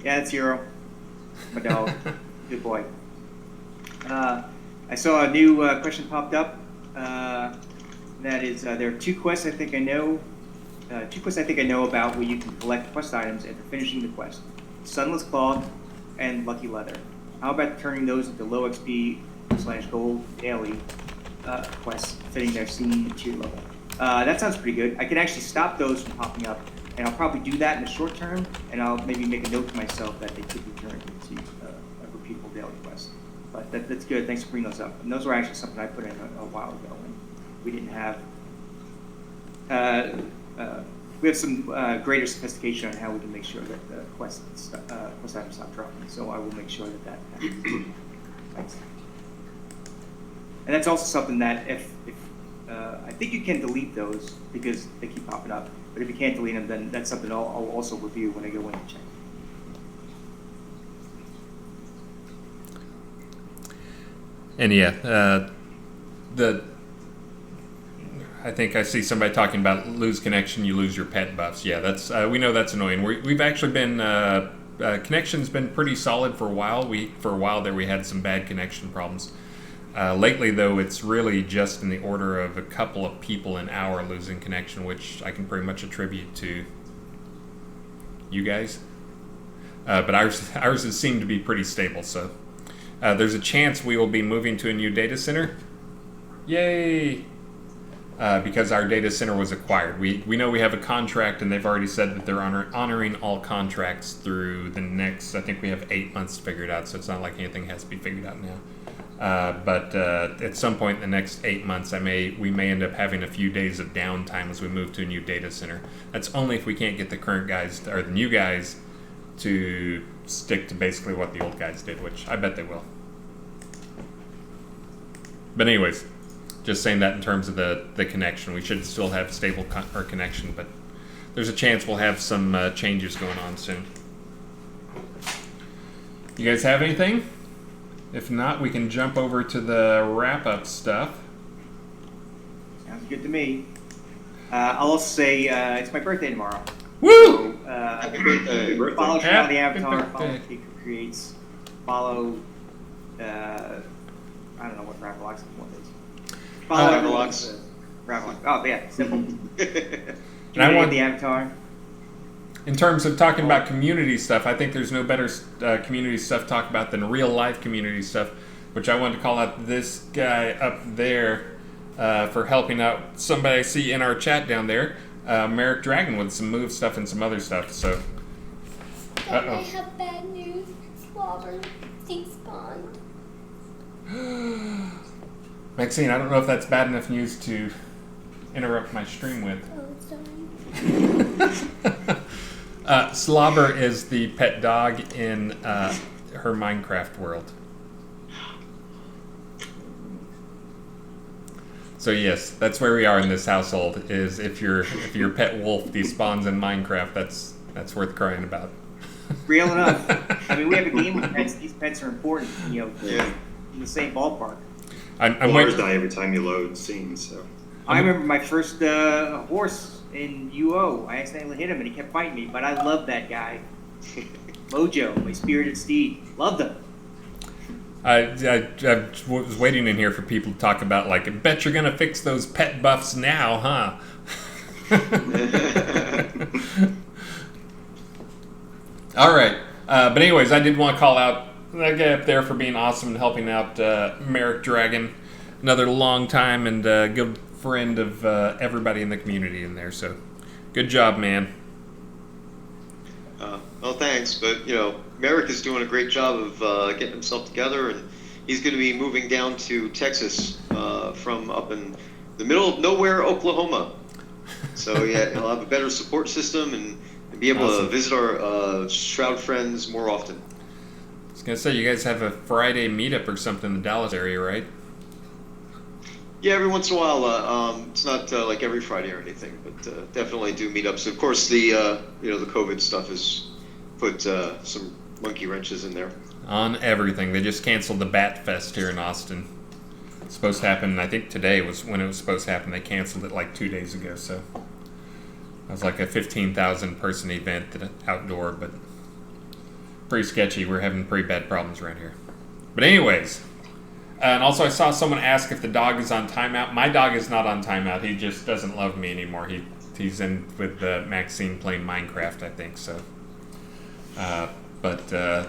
[SPEAKER 2] Yeah, it's Hero. My dog. Good boy. I saw a new question popped up. That is, there are 2 quests I think I know. 2 quests I think I know about where you can collect quest items after finishing the quest: Sunless Cloth and Lucky Leather. How about turning those into low XP/gold daily quests fitting their scene tier level? That sounds pretty good. I can actually stop those from popping up, and I'll probably do that in the short term, and I'll maybe make a note to myself that they could be turned into a repeatable daily quest. But that's good. Thanks for bringing those up. And those were actually something I put in a while ago, and we didn't have. We have some greater sophistication on how we can make sure that the quest items stop dropping. So I will make sure that happens. Thanks. And that's also something that if I think you can delete those because they keep popping up. But if you can't delete them, then that's something I'll also review when I go in and check.
[SPEAKER 1] And yeah, I think I see somebody talking about lose connection, you lose your pet buffs. Yeah, that's we know that's annoying. We've actually been connection's been pretty solid for a while. For a while there we had some bad connection problems. Lately, though, it's really just in the order of a couple of people an hour losing connection, which I can pretty much attribute to you guys. But ours has seemed to be pretty stable, so there's a chance we will be moving to a new data center. Yay! Because our data center was acquired. We know we have a contract, and they've already said that they're honoring all contracts through the next, I think we have 8 months figured out, so it's not like anything has to be figured out now. But at some point in the next 8 months, we may end up having a few days of downtime as we move to a new data center. That's only if we can't get the current guys, or the new guys, to stick to basically what the old guys did, which I bet they will. But anyways, just saying that in terms of the connection. We should still have stable our connection, but there's a chance we'll have some changes going on soon. You guys have anything? If not, we can jump over to the wrap-up stuff.
[SPEAKER 2] Sounds good to me. I'll also say it's my birthday tomorrow.
[SPEAKER 1] Woo!
[SPEAKER 2] So,
[SPEAKER 4] Happy birthday.
[SPEAKER 2] follow
[SPEAKER 1] Happy
[SPEAKER 2] Shadow the Avatar,
[SPEAKER 1] birthday.
[SPEAKER 2] follow Pt2 Creates, follow, I don't know what Ravalox one is. Follow
[SPEAKER 4] Ravalox.
[SPEAKER 2] Ravalox. Oh, yeah, simple.
[SPEAKER 1] And I want
[SPEAKER 2] the Avatar.
[SPEAKER 1] In terms of talking about community stuff, I think there's no better community stuff to talk about than real life community stuff, which I wanted to call out this guy up there for helping out somebody I see in our chat down there, Merrick Dragon, with some move stuff and some other stuff. So,
[SPEAKER 5] Dad, I have bad news. Slobber despawned.
[SPEAKER 1] Maxine, I don't know if that's bad enough news to interrupt my stream with.
[SPEAKER 5] Oh, sorry.
[SPEAKER 1] Slobber is the pet dog in her Minecraft world. So yes, that's where we are in this household. Is if your pet wolf despawns in Minecraft, that's worth crying about.
[SPEAKER 2] Real enough. I mean, we have a game with pets. These pets are important,
[SPEAKER 3] Yeah.
[SPEAKER 2] in the same ballpark.
[SPEAKER 1] I'm
[SPEAKER 3] Ours
[SPEAKER 1] waiting.
[SPEAKER 3] die every time you load scenes, so.
[SPEAKER 2] I remember my first horse in UO. I accidentally hit him and he kept fighting me, but I loved that guy. Mojo, my spirited steed. Loved him.
[SPEAKER 1] I was waiting in here for people to talk about, like, I bet you're gonna fix those pet buffs now, huh? All right, but anyways, I did want to call out that guy up there for being awesome and helping out Merrick Dragon, another long time and good friend of everybody in the community in there. So, good job, man.
[SPEAKER 4] Well, thanks, but Merrick is doing a great job of getting himself together, and he's going to be moving down to Texas from up in the middle of nowhere, Oklahoma. So yeah, he'll have a better support system and be able
[SPEAKER 1] Awesome.
[SPEAKER 4] to visit our Shroud friends more often.
[SPEAKER 1] I was gonna say you guys have a Friday meetup or something in the Dallas area, right?
[SPEAKER 4] Yeah, every once in a while. It's not like every Friday or anything, but definitely do meetups. Of course, the the COVID stuff has put some monkey wrenches in there.
[SPEAKER 1] On everything. They just canceled the Bat Fest here in Austin. It's supposed to happen, I think today was when it was supposed to happen. They canceled it like 2 days ago, so it was like a 15,000 person event outdoor, but pretty sketchy. We're having pretty bad problems around here. But anyways, and also I saw someone ask if the dog is on timeout. My dog is not on timeout. He just doesn't love me anymore. He's in with Maxine playing Minecraft, I think, so. But I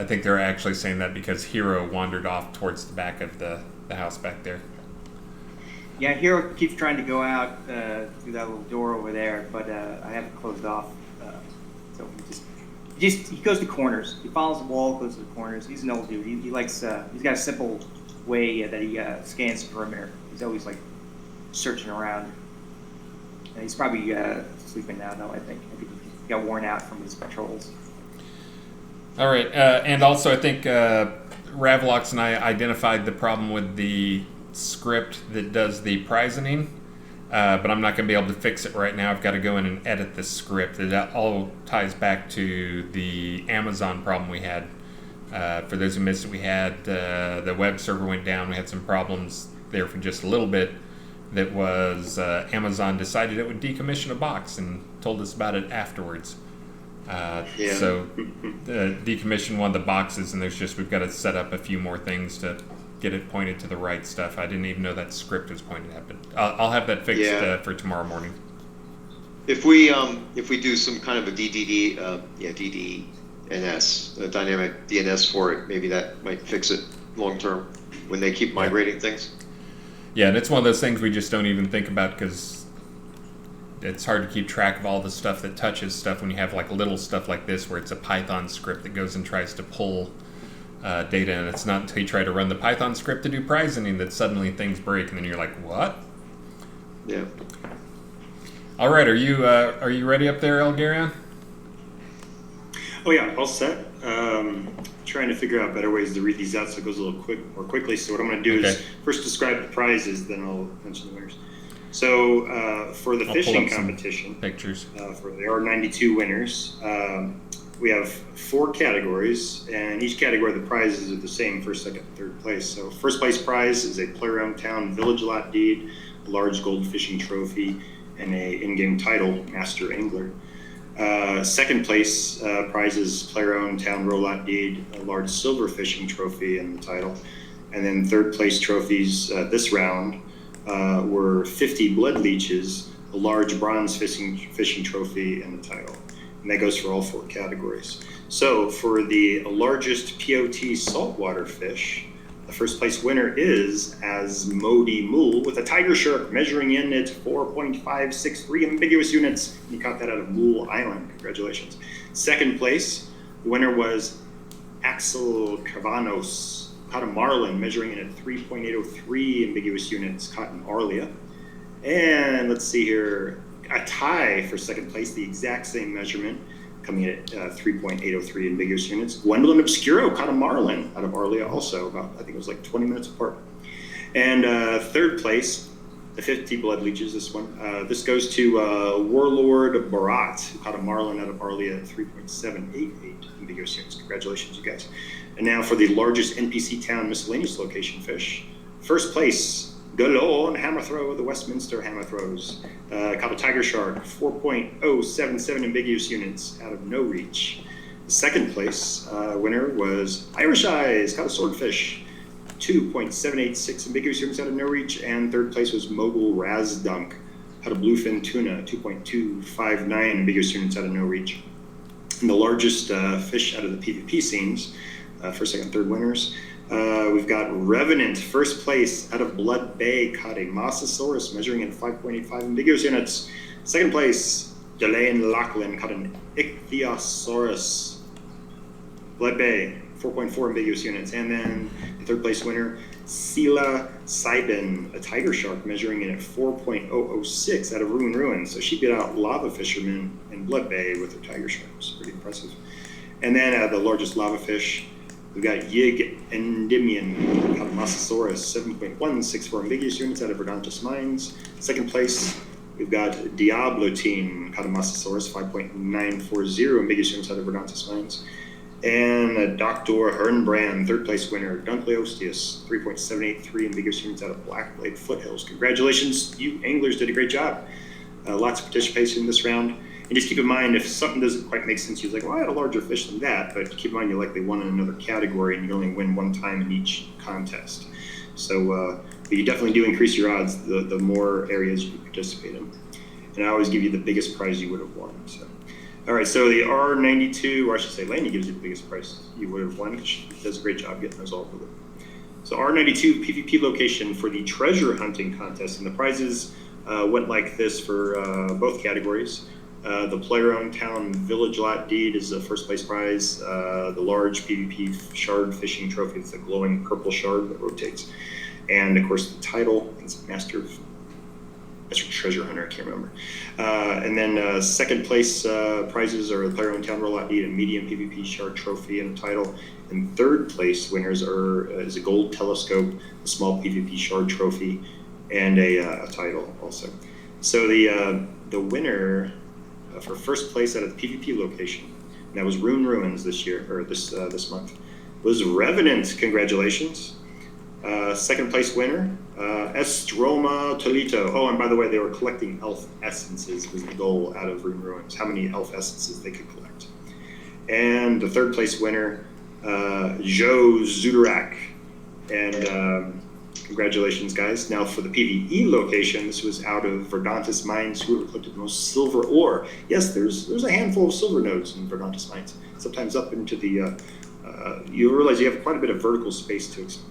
[SPEAKER 1] think they're actually saying that because Hero wandered off towards the back of the house back there.
[SPEAKER 2] Yeah, Hero keeps trying to go out through that little door over there, but I have it closed off. So he goes to corners. He follows the wall, goes to the corners. He's an old dude. He likes. He's got a simple way that he scans the perimeter. He's always like searching around. He's probably sleeping now, though. I think he got worn out from his patrols.
[SPEAKER 1] All right, and also I think Ravalox and I identified the problem with the script that does the prisoning, but I'm not going to be able to fix it right now. I've got to go in and edit the script. That all ties back to the Amazon problem we had. For those who missed it, we had the web server went down. We had some problems there for just a little bit. That was Amazon decided it would decommission a box and told us about it afterwards. So decommission one of the boxes, and we've got to set up a few more things to get it pointed to the right stuff. I didn't even know that script was pointed at, but I'll have that fixed for tomorrow morning.
[SPEAKER 4] If we do some kind of a DDNS, a dynamic DNS for it, maybe that might fix it long term when they keep migrating things.
[SPEAKER 1] Yeah, and it's one of those things we just don't even think about because it's hard to keep track of all the stuff that touches stuff when you have like little stuff like this where it's a Python script that goes and tries to pull data, and it's not until you try to run the Python script to do prisoning that suddenly things break, and then you're like, what?
[SPEAKER 4] Yeah.
[SPEAKER 1] All right, are you ready up there, Elgarion?
[SPEAKER 3] Oh yeah, all set. Trying trying to figure out better ways to read these out so it goes a little more quickly. So what I'm going to do is first describe the prizes, then I'll mention the winners. So for the fishing competition,
[SPEAKER 1] pictures
[SPEAKER 3] for the R92 winners, we have 4 categories, and each category the prizes are the same: first, second, third place. So first place prize is a player-owned town village lot deed, a large gold fishing trophy, and a in-game title, Master Angler. Second place prize is player-owned town row lot deed, a large silver fishing trophy, and the title. And then third place trophies this round were 50 blood leeches, a large bronze fishing trophy, and the title. And that goes for all 4 categories. So for the largest Pt2 saltwater fish, the first place winner is Asmodi Mul with a tiger shark measuring in at 4.563 ambiguous units. You caught that out of Mul Island. Congratulations. Second place, the winner was Axel Cavanos, caught a marlin measuring in at 3.803 ambiguous units, caught in Arlia. And let's see here, a tie for second place, the exact same measurement, coming in at 3.803 ambiguous units. Gwendolyn Obscuro caught a marlin out of Arlia also, about, I think it was like 20 minutes apart. And third place, the 50 blood leeches, this one. This goes to Warlord Barat, who caught a marlin out of Arlia at 3.788 ambiguous units. Congratulations, you guys. And now for the largest NPC town miscellaneous location fish. First place, Galore Hammerthrow of the Westminster Hammerthrows. Caught a tiger shark, 4.077 ambiguous units out of No Reach. The second place winner was Irish Eyes, caught a swordfish, 2.786 ambiguous units out of No Reach. And third place was Mogul Razdunk, caught a bluefin tuna, 2.259 ambiguous units out of No Reach. And the largest fish out of the PvP scenes, first, second, third winners. We've got Revenant, first place out of Blood Bay, caught a Mosasaurus measuring in 5.85 ambiguous units. Second place, Delane Lachlan, caught an Ichthyosaurus, Blood Bay, 4.4 ambiguous units. And then the third place winner, Sela Sybin, a tiger shark measuring in at 4.006 out of Ruin Ruins. So she beat out Lava Fisherman in Blood Bay with her tiger sharks. Pretty impressive. And then the largest lava fish, we've got Yig Endymion, caught a Mosasaurus, 7.164 ambiguous units out of Verdantis Mines. Second place, we've got Diablotine, caught a Mosasaurus, 5.940 ambiguous units out of Verdantis Mines. And Dr. Hernbrand, third place winner, Dunkleosteus, 3.783 ambiguous units out of Blackblade Foothills. Congratulations, you anglers did a great job. Lots of participation in this round. And just keep in mind, if something doesn't quite make sense, you're like, well, I had a larger fish than that. But keep in mind, you likely won in another category, and you only win one time in each contest. So but you definitely do increase your odds the more areas you participate in. And I always give you the biggest prize you would have won. So, all right, so the R92, or I should say Laney gives you the biggest prize you would have won, because she does a great job getting those all over. So R92 PvP location for the treasure hunting contest. And the prizes went like this for both categories. The player-owned town village lot deed is the first place prize. The large PvP shard fishing trophy, it's a glowing purple shard that rotates. And of course the title is Master Treasure Hunter, I can't remember. And then second place prizes are the player-owned town roll lot deed, a medium PvP shard trophy, and a title. And third place winners is a gold telescope, a small PvP shard trophy, and a title also. So the winner for first place out of the PvP location, and that was Rune Ruins this year, or this month, was Revenant. Congratulations. Second place winner, Estroma Tolito. Oh, and by the way, they were collecting elf essences was the goal out of Rune Ruins, how many elf essences they could collect. And the third place winner, Joe Zudarak. And congratulations, guys. Now for the PvE location, this was out of Verdantis Mines, whoever collected the most silver ore. Yes, there's a handful of silver nodes in Verdantis Mines. Sometimes up into the, you realize you have quite a bit of vertical space to explore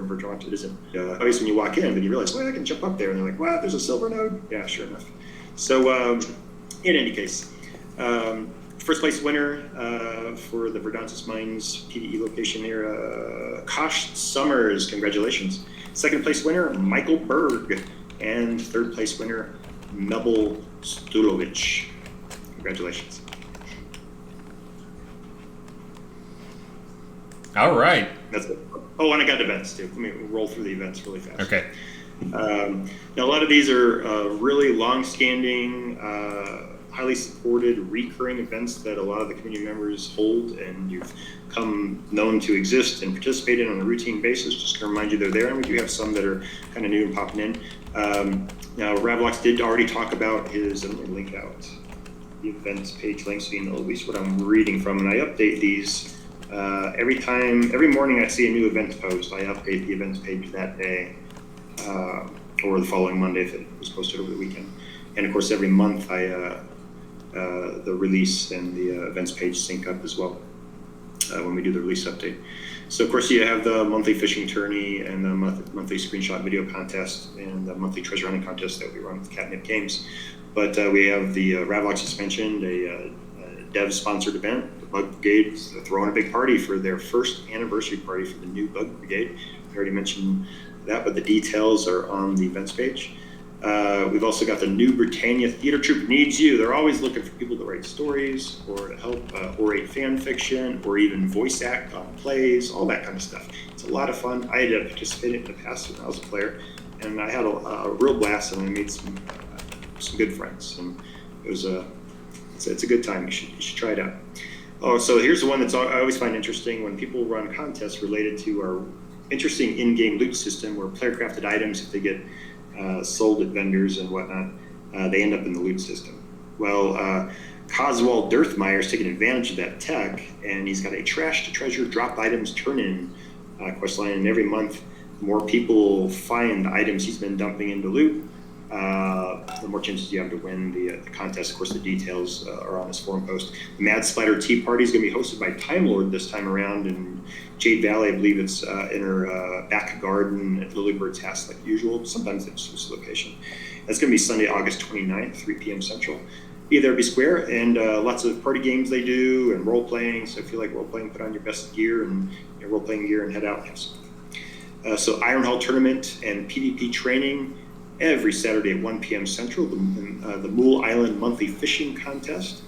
[SPEAKER 3] in Verdantis. It isn't obvious when you walk in, but you realize, well, I can jump up there, and they're like, what, there's a silver node? Yeah, sure enough. So in any case, first place winner for the Verdantis Mines PvE location here, Kosh Summers, congratulations. Second place winner, Michael Berg. And third place winner, Mebel Stulovic. Congratulations.
[SPEAKER 1] All right.
[SPEAKER 3] That's it. Oh, and I got events too. Let me roll through the events really fast.
[SPEAKER 1] Okay.
[SPEAKER 3] Now, a lot of these are really long-standing, highly supported, recurring events that a lot of the community members hold, and you've come known to exist and participate in on a routine basis. Just to remind you they're there, and we do have some that are kind of new and popping in. Now, Ravalox did already talk about his, I'm going to link out the events page links so you know at least what I'm reading from, and I update these every morning I see a new event post, I update the events page that day, or the following Monday if it was posted over the weekend. And of course, every month the release and the events page sync up as well when we do the release update. So of course you have the monthly fishing tourney and the monthly screenshot video contest and the monthly treasure hunting contest that we run with Catnip Games. But we have the Ravalox just mentioned, a dev-sponsored event. The Bug Brigade is throwing a big party for their first anniversary party for the new Bug Brigade. I already mentioned that, but the details are on the events page. We've also got the New Britannia Theater Troupe Needs You. They're always looking for people to write stories or to help orate fan fiction or even voice act on plays, all that kind of stuff. It's a lot of fun. I had participated in the past when I was a player, and I had a real blast, and I made some good friends. And it was it's a good time. You should try it out. Oh, so here's the one that's I always find interesting when people run contests related to our interesting in-game loot system where player-crafted items, if they get sold at vendors and whatnot, they end up in the loot system. Well, Coswald Dirthmeyer is taking advantage of that tech, and he's got a trash to treasure drop items turn in quest line, and every month the more people find the items he's been dumping into loot, the more chances you have to win the contest. Of course, the details are on this forum post. The Mad Splatter Tea Party is going to be hosted by Time Lord this time around in Jade Valley. I believe it's in her back garden at Lilybird's house like usual. Sometimes they just switch location. That's going to be Sunday, August 29th, 3 p.m. Central. Be there, be square, and lots of party games they do and role-playing. So if you like role-playing, put on your best gear and your role-playing gear and head out and have some fun. So Iron Hall Tournament and PvP training every Saturday at 1 p.m. Central. The Mool Island Monthly Fishing Contest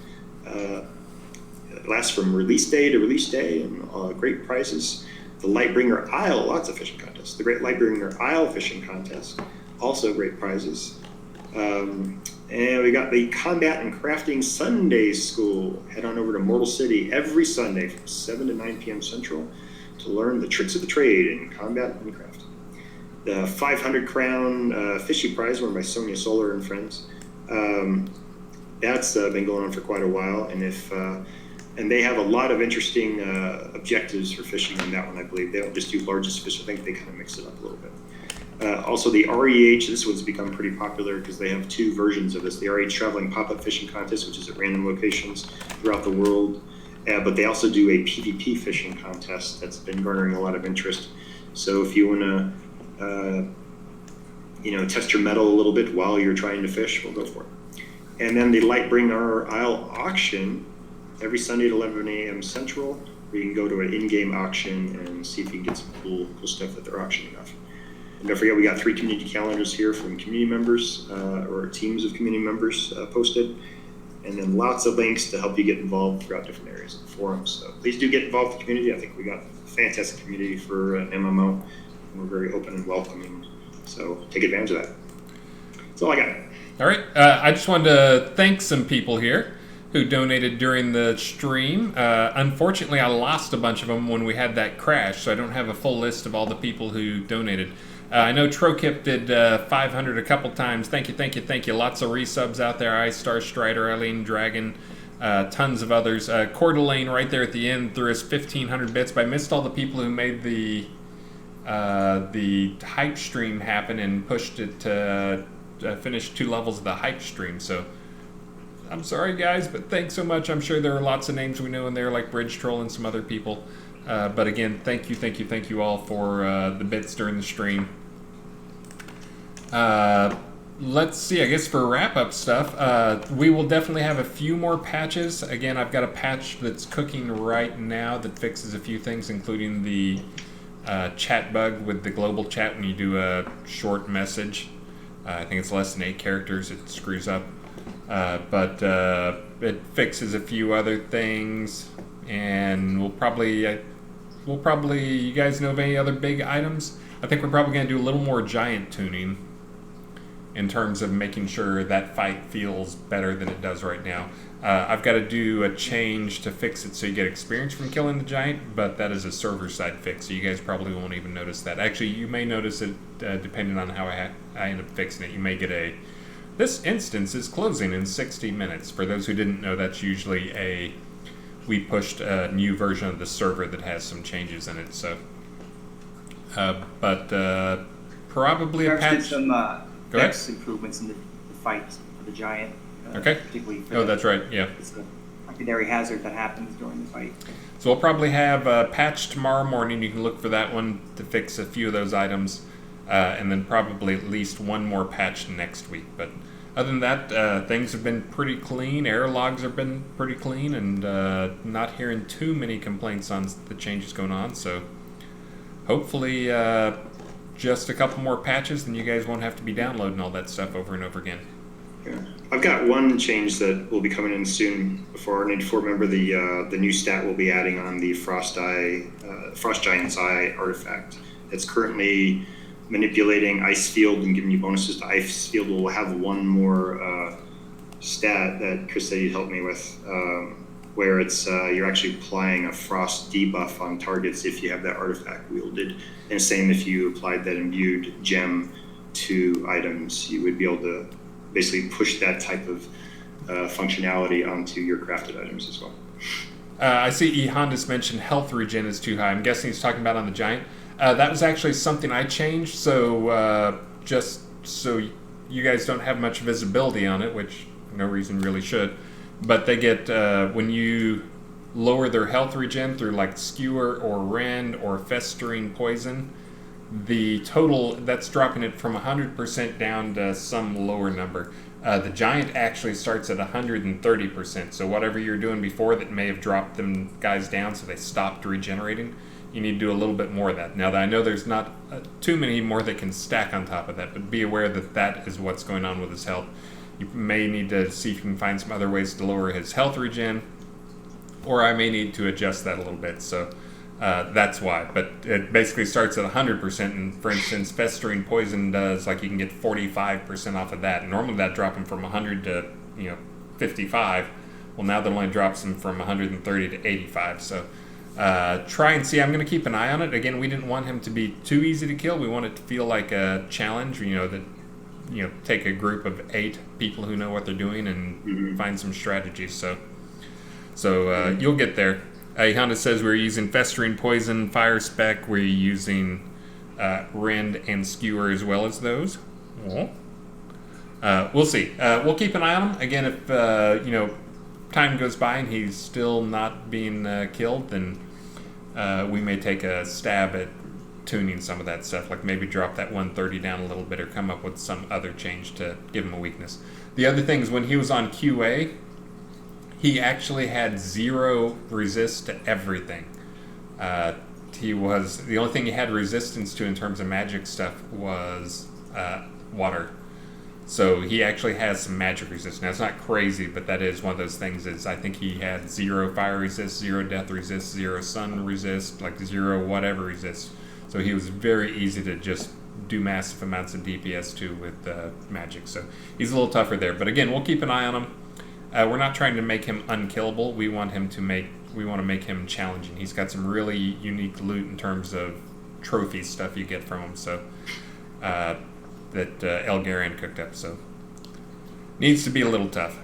[SPEAKER 3] lasts from release day to release day, and great prizes. The Lightbringer Isle, lots of fishing contests. The Great Lightbringer Isle Fishing Contest, also great prizes. And we got the Combat and Crafting Sunday School. Head on over to Mortal City every Sunday from 7 to 9 p.m. Central to learn the tricks of the trade in combat and craft. The 500 Crown Fishy Prize, won by Sonia Solar and friends. That's been going on for quite a while, and they have a lot of interesting objectives for fishing on that one, I believe. They don't just do largest fish, I think they kind of mix it up a little bit. Also the REH, this one's become pretty popular because they have two versions of this. The REH Traveling Pop-Up Fishing Contest, which is at random locations throughout the world. But they also do a PvP fishing contest that's been garnering a lot of interest. So if you want to test your mettle a little bit while you're trying to fish, we'll go for it. And then the Lightbringer Isle auction every Sunday at 11 a.m. Central, where you can go to an in-game auction and see if you can get some cool stuff that they're auctioning off. And don't forget, we got 3 community calendars here from community members or teams of community members posted, and then lots of links to help you get involved throughout different areas of the forums. So please do get involved with the community. I think we got a fantastic community for an MMO, and we're very open and welcoming. So take advantage of that. That's all I got.
[SPEAKER 1] All right. I just wanted to thank some people here who donated during the stream. Unfortunately, I lost a bunch of them when we had that crash, so I don't have a full list of all the people who donated. I know Trokip did 500 a couple times. Thank you. Lots of resubs out there. iStar Strider, Eileen Dragon, tons of others. Coeur d'Alene right there at the end threw us 1,500 bits, but I missed all the people who made the hype stream happen and pushed it to finish 2 levels of the hype stream. So I'm sorry, guys, but thanks so much. I'm sure there are lots of names we know in there, like Bridge Troll and some other people. But again, thank you all for the bits during the stream. Let's see, I guess for wrap-up stuff, we will definitely have a few more patches. Again, I've got a patch that's cooking right now that fixes a few things, including the chat bug with the global chat when you do a short message. I think it's less than 8 characters, it screws up. But it fixes a few other things, and we'll probably we'll probably, you guys know of any other big items? I think we're probably going to do a little more giant tuning in terms of making sure that fight feels better than it does right now. I've got to do a change to fix it so you get experience from killing the giant, but that is a server-side fix, so you guys probably won't even notice that. Actually, you may notice it depending on how I end up fixing it. You may get a, this instance is closing in 60 minutes. For those who didn't know, that's usually we pushed a new version of the server that has some changes in it, so. Probably a patch.
[SPEAKER 2] Did some dex improvements in the fight for the giant.
[SPEAKER 1] Okay.
[SPEAKER 2] Particularly for
[SPEAKER 1] that's right. Yeah.
[SPEAKER 2] It's a secondary hazard that happens during the fight.
[SPEAKER 1] So we'll probably have a patch tomorrow morning. You can look for that one to fix a few of those items, and then probably at least one more patch next week. But other than that, things have been pretty clean. Error logs have been pretty clean, and not hearing too many complaints on the changes going on. So hopefully, just a couple more patches, then you guys won't have to be downloading all that stuff over and over again.
[SPEAKER 3] Yeah. I've got one change that will be coming in soon for R94. Remember the new stat we'll be adding on the Frost Giant's Eye artifact. It's currently manipulating Ice Field and giving you bonuses to Ice Field. We'll have one more stat that Chris said he'd help me with, where it's you're actually applying a Frost debuff on targets if you have that artifact wielded. And same if you applied that imbued gem to items, you would be able to basically push that type of functionality onto your crafted items as well.
[SPEAKER 1] I see E. Honda's mentioned health regen is too high. I'm guessing he's talking about on the giant. That was actually something I changed, so just so you guys don't have much visibility on it, which no reason really should, but they get, when you lower their health regen through like Skewer or Rend or Festering Poison, the total, that's dropping it from 100% down to some lower number. The giant actually starts at 130%, so whatever you're doing before that may have dropped them guys down so they stopped regenerating, you need to do a little bit more of that. Now, I know there's not too many more that can stack on top of that, but be aware that that is what's going on with his health. You may need to see if you can find some other ways to lower his health regen, or I may need to adjust that a little bit, so that's why. But it basically starts at 100%, and for instance, Festering Poison does, like, you can get 45% off of that. Normally that dropped him from 100 to 55. Well, now that only drops him from 130 to 85, so try and see. I'm going to keep an eye on it. Again, we didn't want him to be too easy to kill. We want it to feel like a challenge, that take a group of 8 people who know what they're doing and find some strategies. So you'll get there. Honda says we're using Festering Poison, Fire Spec. We're using Rend and Skewer as well as those. We'll see. We'll keep an eye on him. Again, if time goes by and he's still not being killed, then we may take a stab at tuning some of that stuff, like maybe drop that 130 down a little bit or come up with some other change to give him a weakness. The other thing is when he was on QA, he actually had 0 resist to everything. The only thing he had resistance to in terms of magic stuff was water. So he actually has some magic resist. Now, it's not crazy, but that is one of those things. Is I think he had 0 fire resist, 0 death resist, 0 sun resist, like 0 whatever resist. So he was very easy to just do massive amounts of DPS to with magic. So he's a little tougher there. But again, we'll keep an eye on him. We're not trying to make him unkillable. We want to make him challenging. He's got some really unique loot in terms of trophy stuff you get from him. So that Elgarion cooked up. So needs to be a little tough.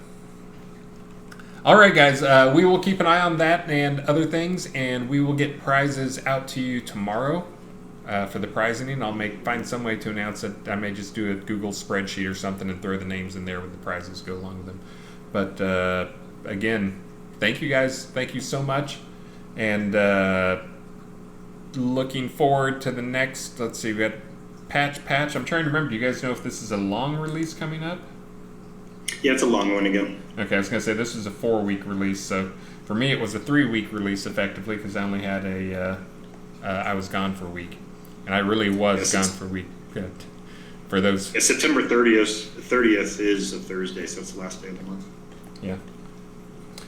[SPEAKER 1] All right, guys. We will keep an eye on that and other things, and we will get prizes out to you tomorrow for the prizing. I'll find some way to announce it. I may just do a Google spreadsheet or something and throw the names in there with the prizes go along with them. But again, thank you guys. Thank you so much. And looking forward to the next, let's see, we got patch. I'm trying to remember. Do you guys know if this is a long release coming up?
[SPEAKER 3] Yeah, it's a long one again.
[SPEAKER 1] Okay, I was going to say this is a 4-week release. So for me, it was a 3-week release effectively because I only had I was gone for a week. And I really was gone for a week. Good. For those.
[SPEAKER 3] Yeah, September 30th is a Thursday, so it's the last day of the month.
[SPEAKER 1] Yeah.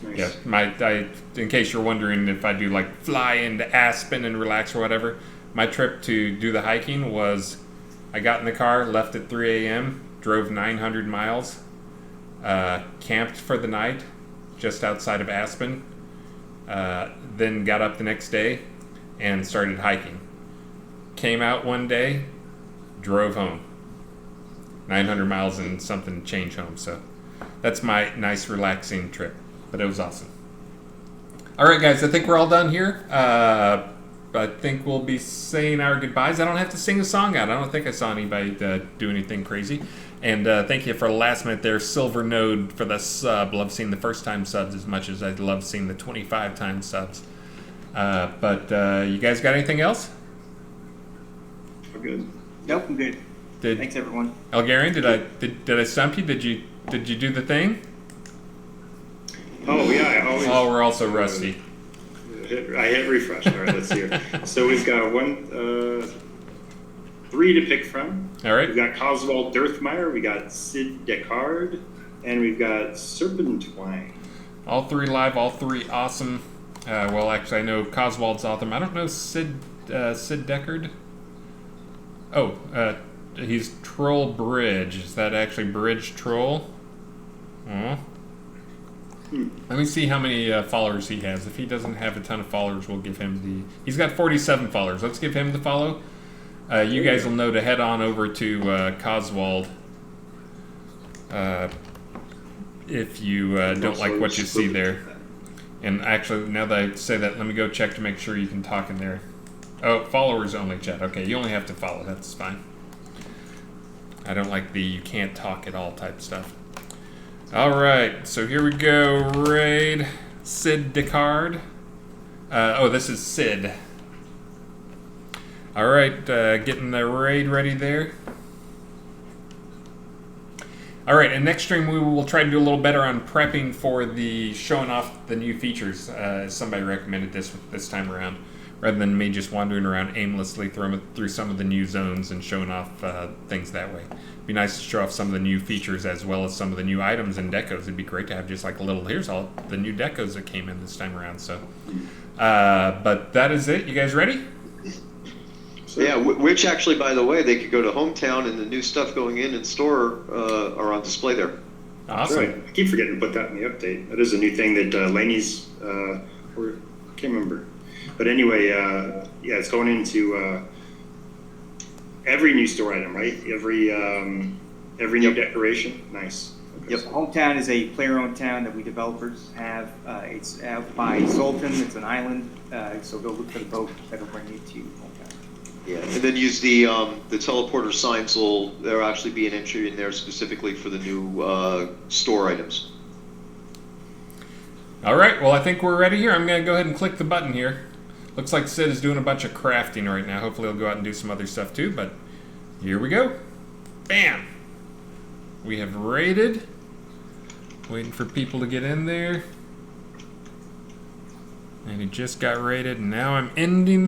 [SPEAKER 3] Nice.
[SPEAKER 1] Yeah, in case you're wondering if I do like fly into Aspen and relax or whatever, my trip to do the hiking was I got in the car, left at 3 a.m., drove 900 miles, camped for the night just outside of Aspen, then got up the next day and started hiking. Came out one day, drove home. 900 miles and something change home, so that's my nice relaxing trip, but it was awesome. All right, guys, I think we're all done here. I think we'll be saying our goodbyes. I don't have to sing a song out. I don't think I saw anybody do anything crazy. And thank you for the last minute there, Silver Node, for the sub. Love seeing the first time subs as much as I love seeing the 25 time subs. But you guys got anything else?
[SPEAKER 3] We're good.
[SPEAKER 2] Nope, I'm good. Thanks, everyone.
[SPEAKER 1] Elgarion, did I stump you? Did you do the thing?
[SPEAKER 3] Oh yeah, I always.
[SPEAKER 1] Oh, we're also rusty.
[SPEAKER 3] I hit refresh. All right, let's see here. So we've got 3 to pick from.
[SPEAKER 1] All right.
[SPEAKER 3] We've got Coswald Dirthmeyer, we got Sid Descartes, and we've got Serpentwine.
[SPEAKER 1] All 3 live, all 3 awesome. Well, actually, I know Coswald's awesome. I don't know Sid Deckard. Oh, he's Troll Bridge. Is that actually Bridge Troll? Oh. Let me see how many followers he has. If he doesn't have a ton of followers, we'll give him the... He's got 47 followers. Let's give him the follow. You guys will know to head on over to Coswald if you don't like what you see there. And actually, now that I say that, let me go check to make sure you can talk in there. Oh, followers only, chat. Okay, you only have to follow. That's fine. I don't like the you can't talk at all type stuff. All right, so here we go. Raid Sid Descartes. Oh, this is Sid. All right, getting the raid ready there. All right, and next stream we will try to do a little better on prepping for the showing off the new features. Somebody recommended this time around, rather than me just wandering around aimlessly through some of the new zones and showing off things that way. It'd be nice to show off some of the new features as well as some of the new items and decos. It'd be great to have just like a little, here's all the new decos that came in this time around. So, but that is it. You guys ready?
[SPEAKER 4] Yeah, which actually, by the way, they could go to Hometown and the new stuff going in store are on display there.
[SPEAKER 1] Awesome.
[SPEAKER 3] Right. I keep forgetting to put that in the update. That is a new thing that Laney's, or I can't remember. But anyway, yeah, it's going into every new store item, right? Every new decoration. Nice. Okay.
[SPEAKER 2] Yep. Hometown is a player-owned town that we developers have. It's out by Sultan. It's an island. So go look for the boat that'll bring you to Hometown.
[SPEAKER 4] Yeah, and then use the teleporter signs. There'll actually be an entry in there specifically for the new store items.
[SPEAKER 1] All right. Well, I think we're ready here. I'm going to go ahead and click the button here. Looks like Sid is doing a bunch of crafting right now. Hopefully he'll go out and do some other stuff too, but here we go. Bam! We have raided. Waiting for people to get in there. And he just got raided, and now I'm ending